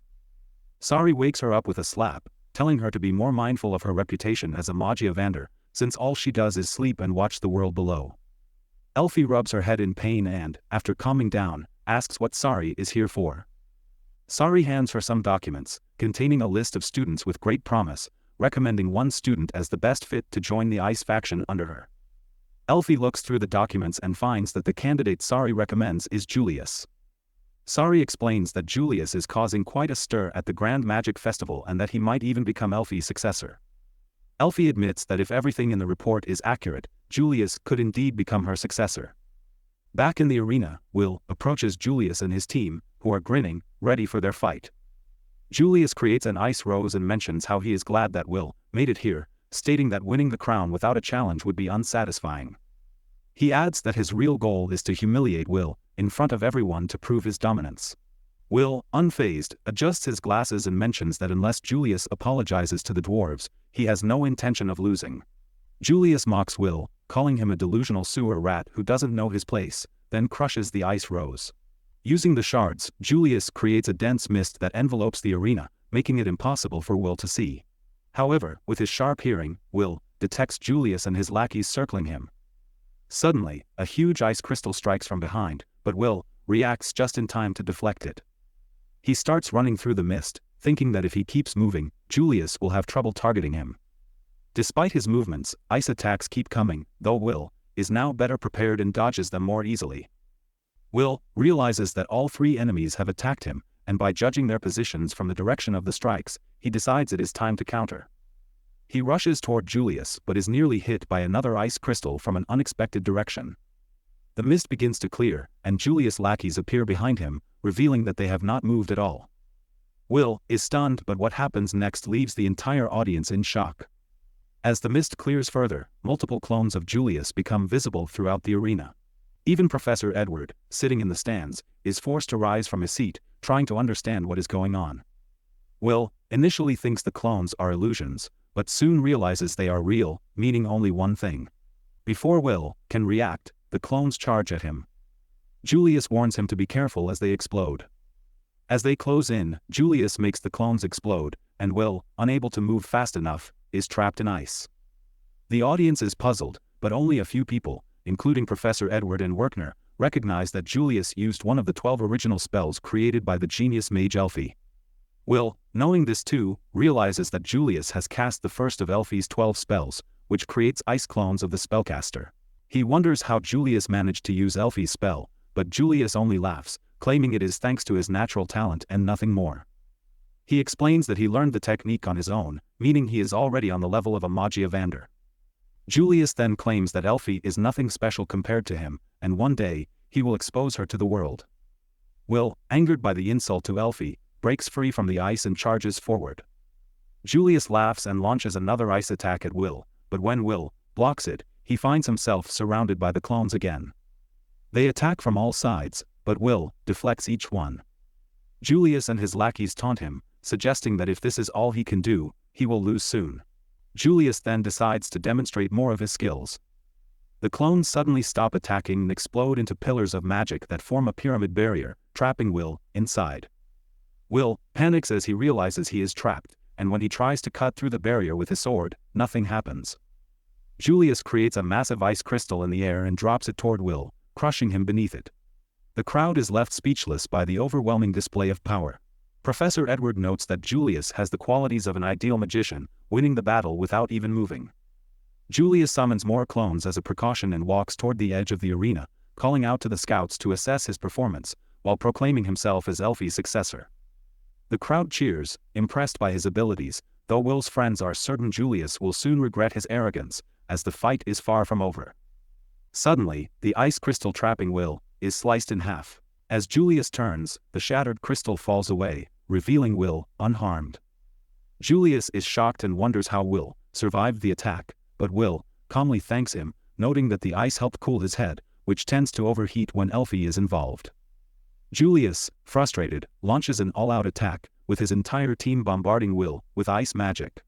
Sari wakes her up with a slap, telling her to be more mindful of her reputation as a Magiavander, since all she does is sleep and watch the world below. Elfie rubs her head in pain and, after calming down, asks what Sari is here for. Sari hands her some documents, containing a list of students with great promise, recommending one student as the best fit to join the ice faction under her. Elfie looks through the documents and finds that the candidate Sari recommends is Julius. Sari explains that Julius is causing quite a stir at the Grand Magic Festival and that he might even become Elfie's successor. Elfie admits that if everything in the report is accurate, Julius could indeed become her successor. Back in the arena, Will approaches Julius and his team, who are grinning, ready for their fight. Julius creates an ice rose and mentions how he is glad that Will made it here, stating that winning the crown without a challenge would be unsatisfying. He adds that his real goal is to humiliate Will in front of everyone to prove his dominance. Will, unfazed, adjusts his glasses and mentions that unless Julius apologizes to the dwarves, he has no intention of losing. Julius mocks Will, calling him a delusional sewer rat who doesn't know his place, then crushes the ice rose. Using the shards, Julius creates a dense mist that envelopes the arena, making it impossible for Will to see. However, with his sharp hearing, Will detects Julius and his lackeys circling him. Suddenly, a huge ice crystal strikes from behind, but Will reacts just in time to deflect it. He starts running through the mist, thinking that if he keeps moving, Julius will have trouble targeting him. Despite his movements, ice attacks keep coming, though Will is now better prepared and dodges them more easily. Will realizes that all three enemies have attacked him, and by judging their positions from the direction of the strikes, he decides it is time to counter. He rushes toward Julius but is nearly hit by another ice crystal from an unexpected direction. The mist begins to clear, and Julius' lackeys appear behind him, revealing that they have not moved at all. Will is stunned, but what happens next leaves the entire audience in shock. As the mist clears further, multiple clones of Julius become visible throughout the arena. Even Professor Edward, sitting in the stands, is forced to rise from his seat, trying to understand what is going on. Will initially thinks the clones are illusions, but soon realizes they are real, meaning only one thing. Before Will can react, the clones charge at him. Julius warns him to be careful as they explode. As they close in, Julius makes the clones explode, and Will, unable to move fast enough, is trapped in ice. The audience is puzzled, but only a few people, including Professor Edward and Werkner, recognize that Julius used one of the 12 original spells created by the genius mage Elfie. Will, knowing this too, realizes that Julius has cast the first of Elfie's 12 spells, which creates ice clones of the spellcaster. He wonders how Julius managed to use Elfie's spell, but Julius only laughs, claiming it is thanks to his natural talent and nothing more. He explains that he learned the technique on his own, meaning he is already on the level of a Magiavander. Julius then claims that Elfie is nothing special compared to him, and one day, he will expose her to the world. Will, angered by the insult to Elfie, breaks free from the ice and charges forward. Julius laughs and launches another ice attack at Will, but when Will blocks it, he finds himself surrounded by the clones again. They attack from all sides, but Will deflects each one. Julius and his lackeys taunt him, suggesting that if this is all he can do, he will lose soon. Julius then decides to demonstrate more of his skills. The clones suddenly stop attacking and explode into pillars of magic that form a pyramid barrier, trapping Will inside. Will panics as he realizes he is trapped, and when he tries to cut through the barrier with his sword, nothing happens. Julius creates a massive ice crystal in the air and drops it toward Will, crushing him beneath it. The crowd is left speechless by the overwhelming display of power. Professor Edward notes that Julius has the qualities of an ideal magician, winning the battle without even moving. Julius summons more clones as a precaution and walks toward the edge of the arena, calling out to the scouts to assess his performance, while proclaiming himself as Elfie's successor. The crowd cheers, impressed by his abilities, though Will's friends are certain Julius will soon regret his arrogance, as the fight is far from over. Suddenly, the ice crystal trapping Will is sliced in half. As Julius turns, the shattered crystal falls away, revealing Will unharmed. Julius is shocked and wonders how Will survived the attack, but Will calmly thanks him, noting that the ice helped cool his head, which tends to overheat when Elfie is involved. Julius, frustrated, launches an all-out attack, with his entire team bombarding Will with ice magic.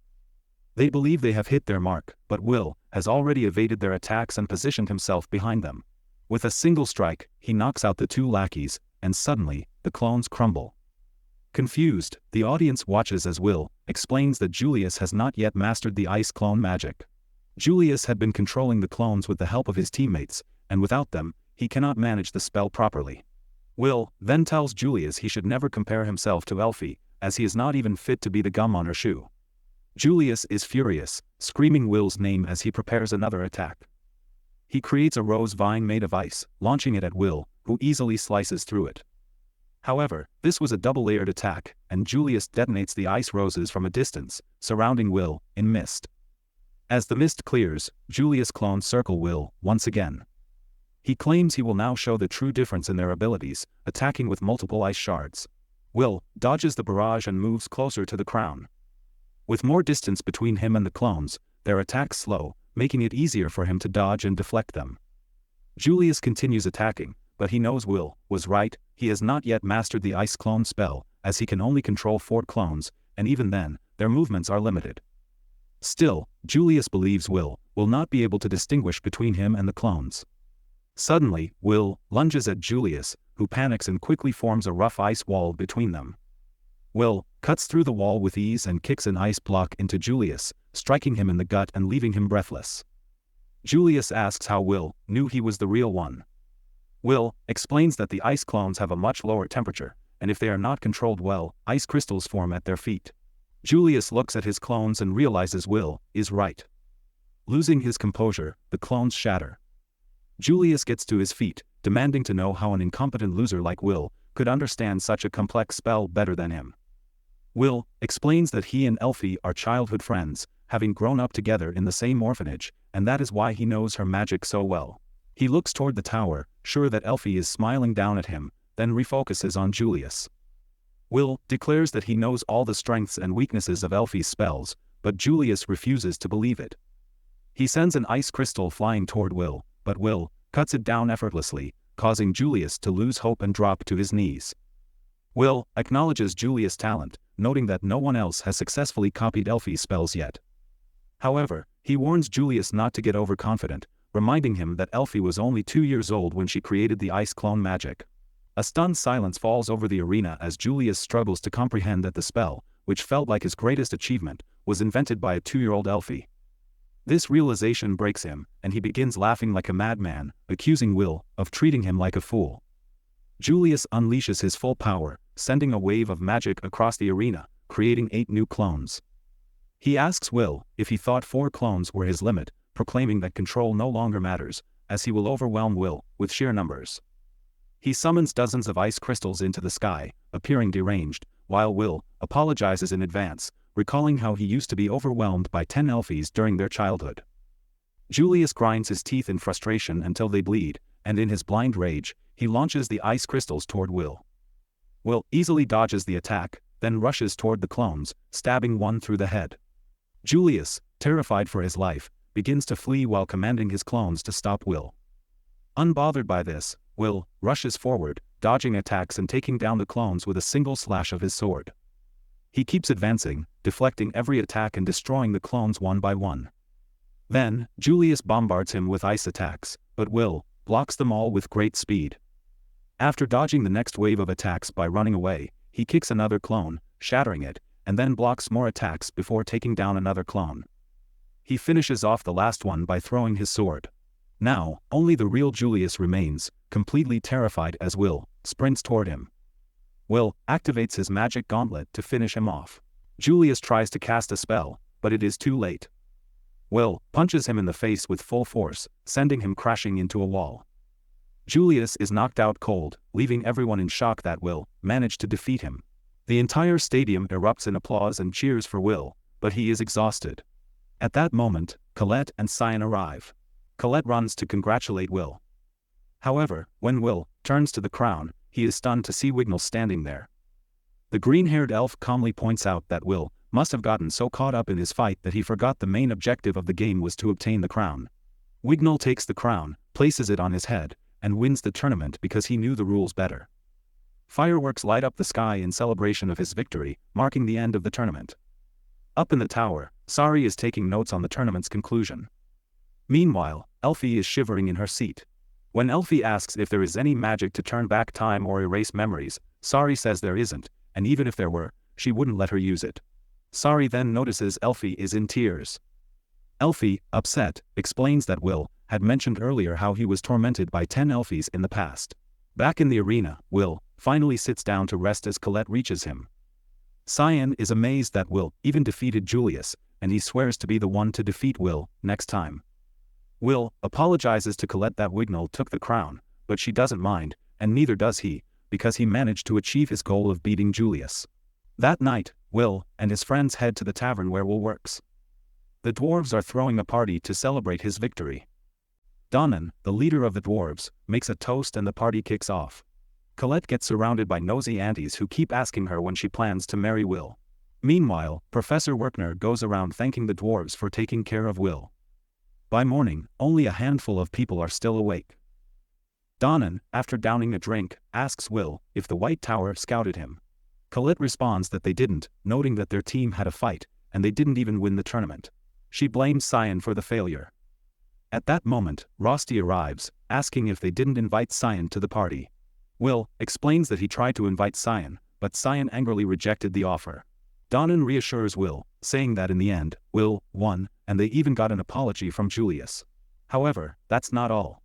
They believe they have hit their mark, but Will has already evaded their attacks and positioned himself behind them. With a single strike, he knocks out the two lackeys, and suddenly, the clones crumble. Confused, the audience watches as Will explains that Julius has not yet mastered the ice clone magic. Julius had been controlling the clones with the help of his teammates, and without them, he cannot manage the spell properly. Will then tells Julius he should never compare himself to Elfie, as he is not even fit to be the gum on her shoe. Julius is furious, screaming Will's name as he prepares another attack. He creates a rose vine made of ice, launching it at Will, who easily slices through it. However, this was a double-layered attack, and Julius detonates the ice roses from a distance, surrounding Will in mist. As the mist clears, Julius' clones circle Will once again. He claims he will now show the true difference in their abilities, attacking with multiple ice shards. Will dodges the barrage and moves closer to the crown. With more distance between him and the clones, their attacks slow, making it easier for him to dodge and deflect them. Julius continues attacking, but he knows Will was right. He has not yet mastered the ice clone spell, as he can only control 4 clones, and even then, their movements are limited. Still, Julius believes Will not be able to distinguish between him and the clones. Suddenly, Will lunges at Julius, who panics and quickly forms a rough ice wall between them. Will cuts through the wall with ease and kicks an ice block into Julius, striking him in the gut and leaving him breathless. Julius asks how Will knew he was the real one. Will explains that the ice clones have a much lower temperature, and if they are not controlled well, ice crystals form at their feet. Julius looks at his clones and realizes Will is right. Losing his composure, the clones shatter. Julius gets to his feet, demanding to know how an incompetent loser like Will could understand such a complex spell better than him. Will explains that he and Elfie are childhood friends, having grown up together in the same orphanage, and that is why he knows her magic so well. He looks toward the tower, sure that Elfie is smiling down at him, then refocuses on Julius. Will declares that he knows all the strengths and weaknesses of Elfie's spells, but Julius refuses to believe it. He sends an ice crystal flying toward Will, but Will cuts it down effortlessly, causing Julius to lose hope and drop to his knees. Will acknowledges Julius' talent, noting that no one else has successfully copied Elfie's spells yet. However, he warns Julius not to get overconfident, reminding him that Elfie was only 2 years old when she created the ice clone magic. A stunned silence falls over the arena as Julius struggles to comprehend that the spell, which felt like his greatest achievement, was invented by a 2-year-old Elfie. This realization breaks him, and he begins laughing like a madman, accusing Will of treating him like a fool. Julius unleashes his full power, sending a wave of magic across the arena, creating 8 new clones. He asks Will if he thought 4 clones were his limit, proclaiming that control no longer matters, as he will overwhelm Will with sheer numbers. He summons dozens of ice crystals into the sky, appearing deranged, while Will apologizes in advance, recalling how he used to be overwhelmed by 10 Elfies during their childhood. Julius grinds his teeth in frustration until they bleed, and in his blind rage, he launches the ice crystals toward Will. Will easily dodges the attack, then rushes toward the clones, stabbing one through the head. Julius, terrified for his life, begins to flee while commanding his clones to stop Will. Unbothered by this, Will rushes forward, dodging attacks and taking down the clones with a single slash of his sword. He keeps advancing, deflecting every attack and destroying the clones one by one. Then, Julius bombards him with ice attacks, but Will blocks them all with great speed. After dodging the next wave of attacks by running away, he kicks another clone, shattering it, and then blocks more attacks before taking down another clone. He finishes off the last one by throwing his sword. Now, only the real Julius remains, completely terrified as Will sprints toward him. Will activates his magic gauntlet to finish him off. Julius tries to cast a spell, but it is too late. Will punches him in the face with full force, sending him crashing into a wall. Julius is knocked out cold, leaving everyone in shock that Will managed to defeat him. The entire stadium erupts in applause and cheers for Will, but he is exhausted. At that moment, Colette and Cyan arrive. Colette runs to congratulate Will. However, when Will turns to the crown, he is stunned to see Wignall standing there. The green-haired elf calmly points out that Will must have gotten so caught up in his fight that he forgot the main objective of the game was to obtain the crown. Wignall takes the crown, places it on his head, and wins the tournament because he knew the rules better. Fireworks light up the sky in celebration of his victory, marking the end of the tournament. Up in the tower, Sari is taking notes on the tournament's conclusion. Meanwhile, Elfie is shivering in her seat. When Elfie asks if there is any magic to turn back time or erase memories, Sari says there isn't, and even if there were, she wouldn't let her use it. Sari then notices Elfie is in tears. Elfie, upset, explains that Will had mentioned earlier how he was tormented by 10 Elfies in the past. Back in the arena, Will finally sits down to rest as Colette reaches him. Cyan is amazed that Will even defeated Julius, and he swears to be the one to defeat Will next time. Will apologizes to Colette that Wignall took the crown, but she doesn't mind, and neither does he, because he managed to achieve his goal of beating Julius. That night, Will and his friends head to the tavern where Will works. The dwarves are throwing a party to celebrate his victory. Donnan, the leader of the dwarves, makes a toast and the party kicks off. Colette gets surrounded by nosy aunties who keep asking her when she plans to marry Will. Meanwhile, Professor Werkner goes around thanking the dwarves for taking care of Will. By morning, only a handful of people are still awake. Donnan, after downing a drink, asks Will if the White Tower scouted him. Colette responds that they didn't, noting that their team had a fight, and they didn't even win the tournament. She blames Cyan for the failure. At that moment, Rosti arrives, asking if they didn't invite Cyan to the party. Will explains that he tried to invite Cyan, but Cyan angrily rejected the offer. Donnan reassures Will, saying that in the end, Will won, and they even got an apology from Julius. However, that's not all.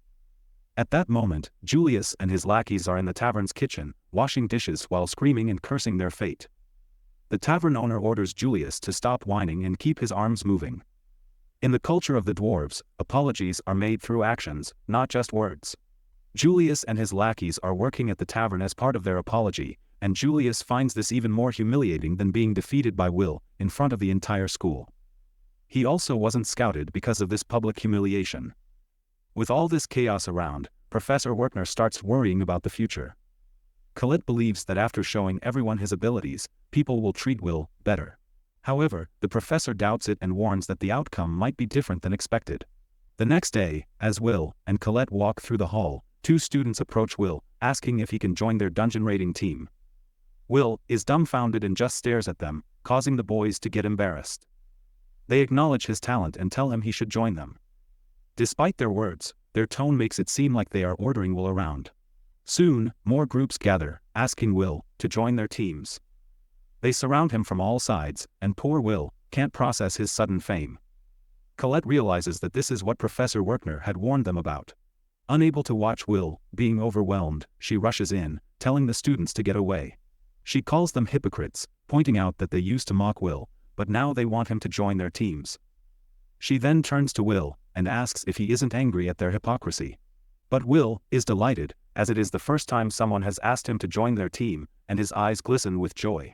At that moment, Julius and his lackeys are in the tavern's kitchen, washing dishes while screaming and cursing their fate. The tavern owner orders Julius to stop whining and keep his arms moving. In the culture of the dwarves, apologies are made through actions, not just words. Julius and his lackeys are working at the tavern as part of their apology, and Julius finds this even more humiliating than being defeated by Will in front of the entire school. He also wasn't scouted because of this public humiliation. With all this chaos around, Professor Werkner starts worrying about the future. Colette believes that after showing everyone his abilities, people will treat Will better. However, the professor doubts it and warns that the outcome might be different than expected. The next day, as Will and Colette walk through the hall, two students approach Will, asking if he can join their dungeon raiding team. Will is dumbfounded and just stares at them, causing the boys to get embarrassed. They acknowledge his talent and tell him he should join them. Despite their words, their tone makes it seem like they are ordering Will around. Soon, more groups gather, asking Will to join their teams. They surround him from all sides, and poor Will can't process his sudden fame. Colette realizes that this is what Professor Werkner had warned them about. Unable to watch Will being overwhelmed, she rushes in, telling the students to get away. She calls them hypocrites, pointing out that they used to mock Will, but now they want him to join their teams. She then turns to Will and asks if he isn't angry at their hypocrisy. But Will is delighted, as it is the first time someone has asked him to join their team, and his eyes glisten with joy.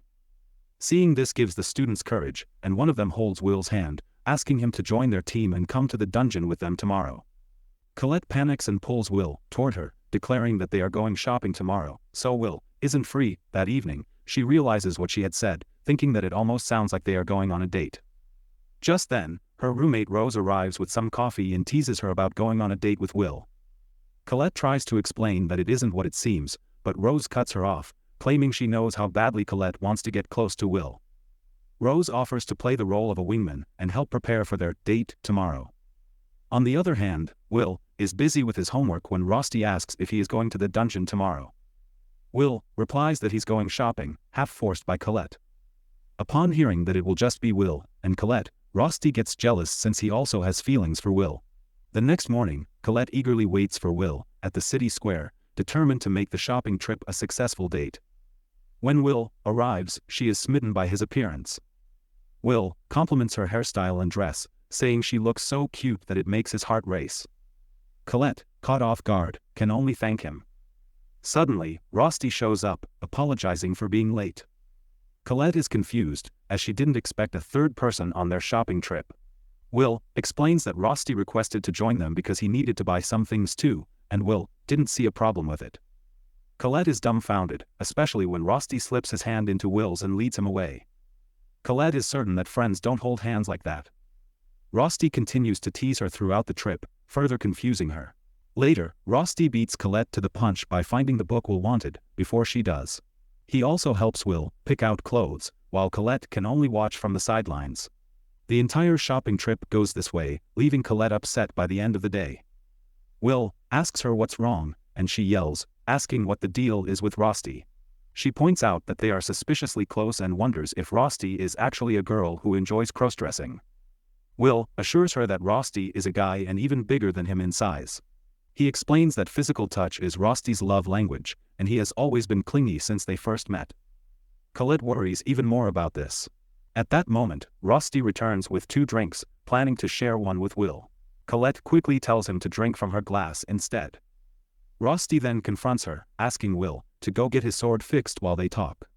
Seeing this gives the students courage, and one of them holds Will's hand, asking him to join their team and come to the dungeon with them tomorrow. Colette panics and pulls Will toward her, declaring that they are going shopping tomorrow, so Will isn't free that evening. She realizes what she had said, thinking that it almost sounds like they are going on a date. Just then, her roommate Rose arrives with some coffee and teases her about going on a date with Will. Colette tries to explain that it isn't what it seems, but Rose cuts her off, claiming she knows how badly Colette wants to get close to Will. Rose offers to play the role of a wingman and help prepare for their date tomorrow. On the other hand, Will is busy with his homework when Rosti asks if he is going to the dungeon tomorrow. Will replies that he's going shopping, half forced by Colette. Upon hearing that it will just be Will and Colette, Rosti gets jealous since he also has feelings for Will. The next morning, Colette eagerly waits for Will at the city square, determined to make the shopping trip a successful date. When Will arrives, she is smitten by his appearance. Will compliments her hairstyle and dress, saying she looks so cute that it makes his heart race. Colette, caught off guard, can only thank him. Suddenly, Rosti shows up, apologizing for being late. Colette is confused, as she didn't expect a third person on their shopping trip. Will explains that Rosti requested to join them because he needed to buy some things too, and Will didn't see a problem with it. Colette is dumbfounded, especially when Rosti slips his hand into Will's and leads him away. Colette is certain that friends don't hold hands like that. Rosti continues to tease her throughout the trip, further confusing her. Later, Rosti beats Colette to the punch by finding the book Will wanted, before she does. He also helps Will pick out clothes, while Colette can only watch from the sidelines. The entire shopping trip goes this way, leaving Colette upset by the end of the day. Will asks her what's wrong, and she yells, asking what the deal is with Rosti. She points out that they are suspiciously close and wonders if Rosti is actually a girl who enjoys cross-dressing. Will assures her that Rosti is a guy and even bigger than him in size. He explains that physical touch is Rosti's love language, and he has always been clingy since they first met. Colette worries even more about this. At that moment, Rosti returns with 2 drinks, planning to share one with Will. Colette quickly tells him to drink from her glass instead. Rosti then confronts her, asking Will to go get his sword fixed while they talk.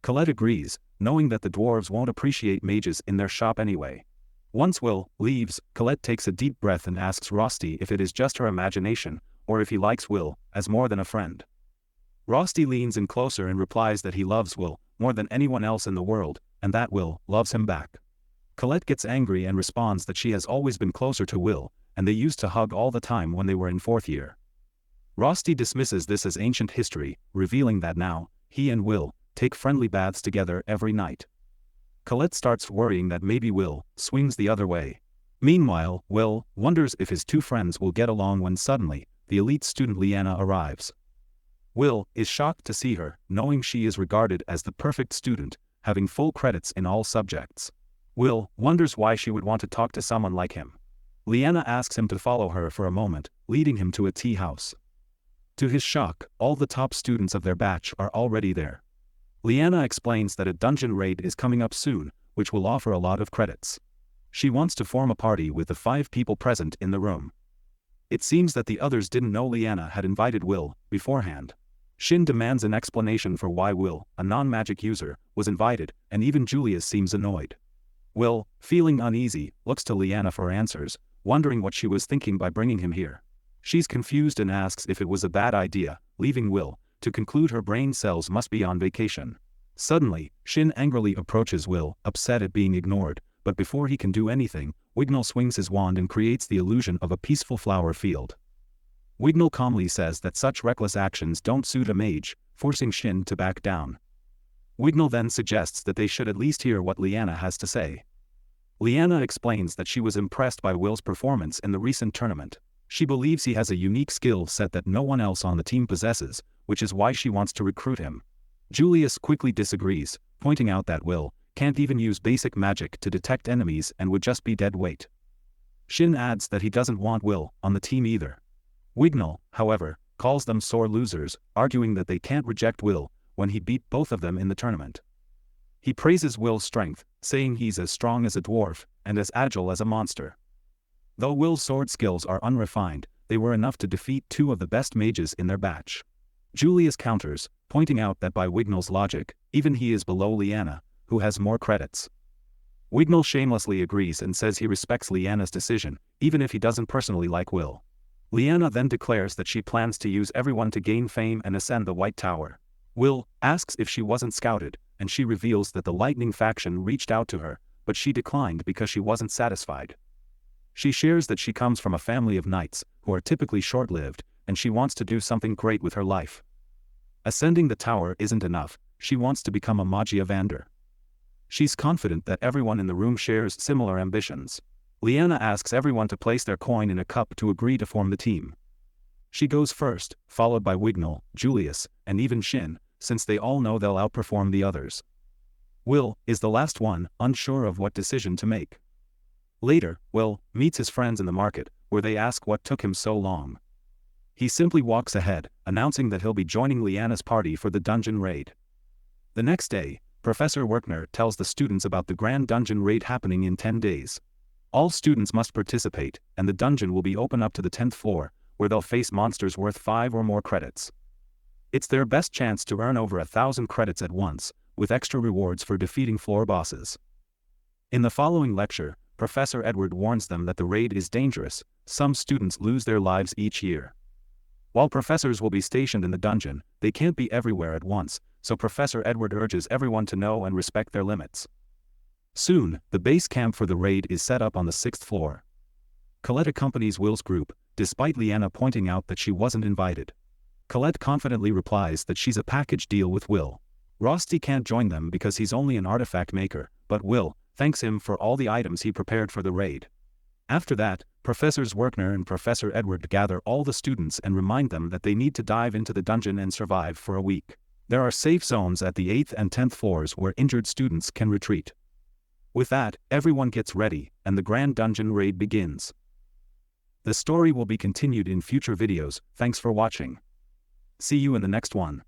Colette agrees, knowing that the dwarves won't appreciate mages in their shop anyway. Once Will leaves, Colette takes a deep breath and asks Rosti if it is just her imagination, or if he likes Will as more than a friend. Rosti leans in closer and replies that he loves Will more than anyone else in the world, and that Will loves him back. Colette gets angry and responds that she has always been closer to Will, and they used to hug all the time when they were in 4th year. Rosti dismisses this as ancient history, revealing that now, he and Will take friendly baths together every night. Colette starts worrying that maybe Will swings the other way. Meanwhile, Will wonders if his 2 friends will get along when suddenly, the elite student Liana arrives. Will is shocked to see her, knowing she is regarded as the perfect student, having full credits in all subjects. Will wonders why she would want to talk to someone like him. Liana asks him to follow her for a moment, leading him to a tea house. To his shock, all the top students of their batch are already there. Liana explains that a dungeon raid is coming up soon, which will offer a lot of credits. She wants to form a party with the 5 people present in the room. It seems that the others didn't know Liana had invited Will beforehand. Shin demands an explanation for why Will, a non-magic user, was invited, and even Julius seems annoyed. Will, feeling uneasy, looks to Liana for answers, wondering what she was thinking by bringing him here. She's confused and asks if it was a bad idea, leaving Will to conclude her brain cells must be on vacation. Suddenly, Shin angrily approaches Will, upset at being ignored, but before he can do anything, Wignall swings his wand and creates the illusion of a peaceful flower field. Wignall calmly says that such reckless actions don't suit a mage, forcing Shin to back down. Wignall then suggests that they should at least hear what Liana has to say. Liana explains that she was impressed by Will's performance in the recent tournament. She believes he has a unique skill set that no one else on the team possesses, which is why she wants to recruit him. Julius quickly disagrees, pointing out that Will can't even use basic magic to detect enemies and would just be dead weight. Shin adds that he doesn't want Will on the team either. Wignall, however, calls them sore losers, arguing that they can't reject Will when he beat both of them in the tournament. He praises Will's strength, saying he's as strong as a dwarf and as agile as a monster. Though Will's sword skills are unrefined, they were enough to defeat 2 of the best mages in their batch. Julius counters, pointing out that by Wignall's logic, even he is below Liana, who has more credits. Wignall shamelessly agrees and says he respects Liana's decision, even if he doesn't personally like Will. Liana then declares that she plans to use everyone to gain fame and ascend the White Tower. Will asks if she wasn't scouted, and she reveals that the Lightning faction reached out to her, but she declined because she wasn't satisfied. She shares that she comes from a family of knights, who are typically short-lived, and she wants to do something great with her life. Ascending the tower isn't enough, she wants to become a Magia Vander. She's confident that everyone in the room shares similar ambitions. Liana asks everyone to place their coin in a cup to agree to form the team. She goes first, followed by Wignall, Julius, and even Shin, since they all know they'll outperform the others. Will is the last one, unsure of what decision to make. Later, Will meets his friends in the market, where they ask what took him so long. He simply walks ahead, announcing that he'll be joining Liana's party for the dungeon raid. The next day, Professor Werkner tells the students about the grand dungeon raid happening in 10 days. All students must participate, and the dungeon will be open up to the 10th floor, where they'll face monsters worth 5 or more credits. It's their best chance to earn over 1,000 credits at once, with extra rewards for defeating floor bosses. In the following lecture, Professor Edward warns them that the raid is dangerous. Some students lose their lives each year. While professors will be stationed in the dungeon, they can't be everywhere at once, so Professor Edward urges everyone to know and respect their limits. Soon, the base camp for the raid is set up on the 6th floor. Colette accompanies Will's group, despite Liana pointing out that she wasn't invited. Colette confidently replies that she's a package deal with Will. Rosti can't join them because he's only an artifact maker, but Will thanks him for all the items he prepared for the raid. After that, Professors Werkner and Professor Edward gather all the students and remind them that they need to dive into the dungeon and survive for a week. There are safe zones at the 8th and 10th floors where injured students can retreat. With that, everyone gets ready, and the grand dungeon raid begins. The story will be continued in future videos. Thanks for watching. See you in the next one.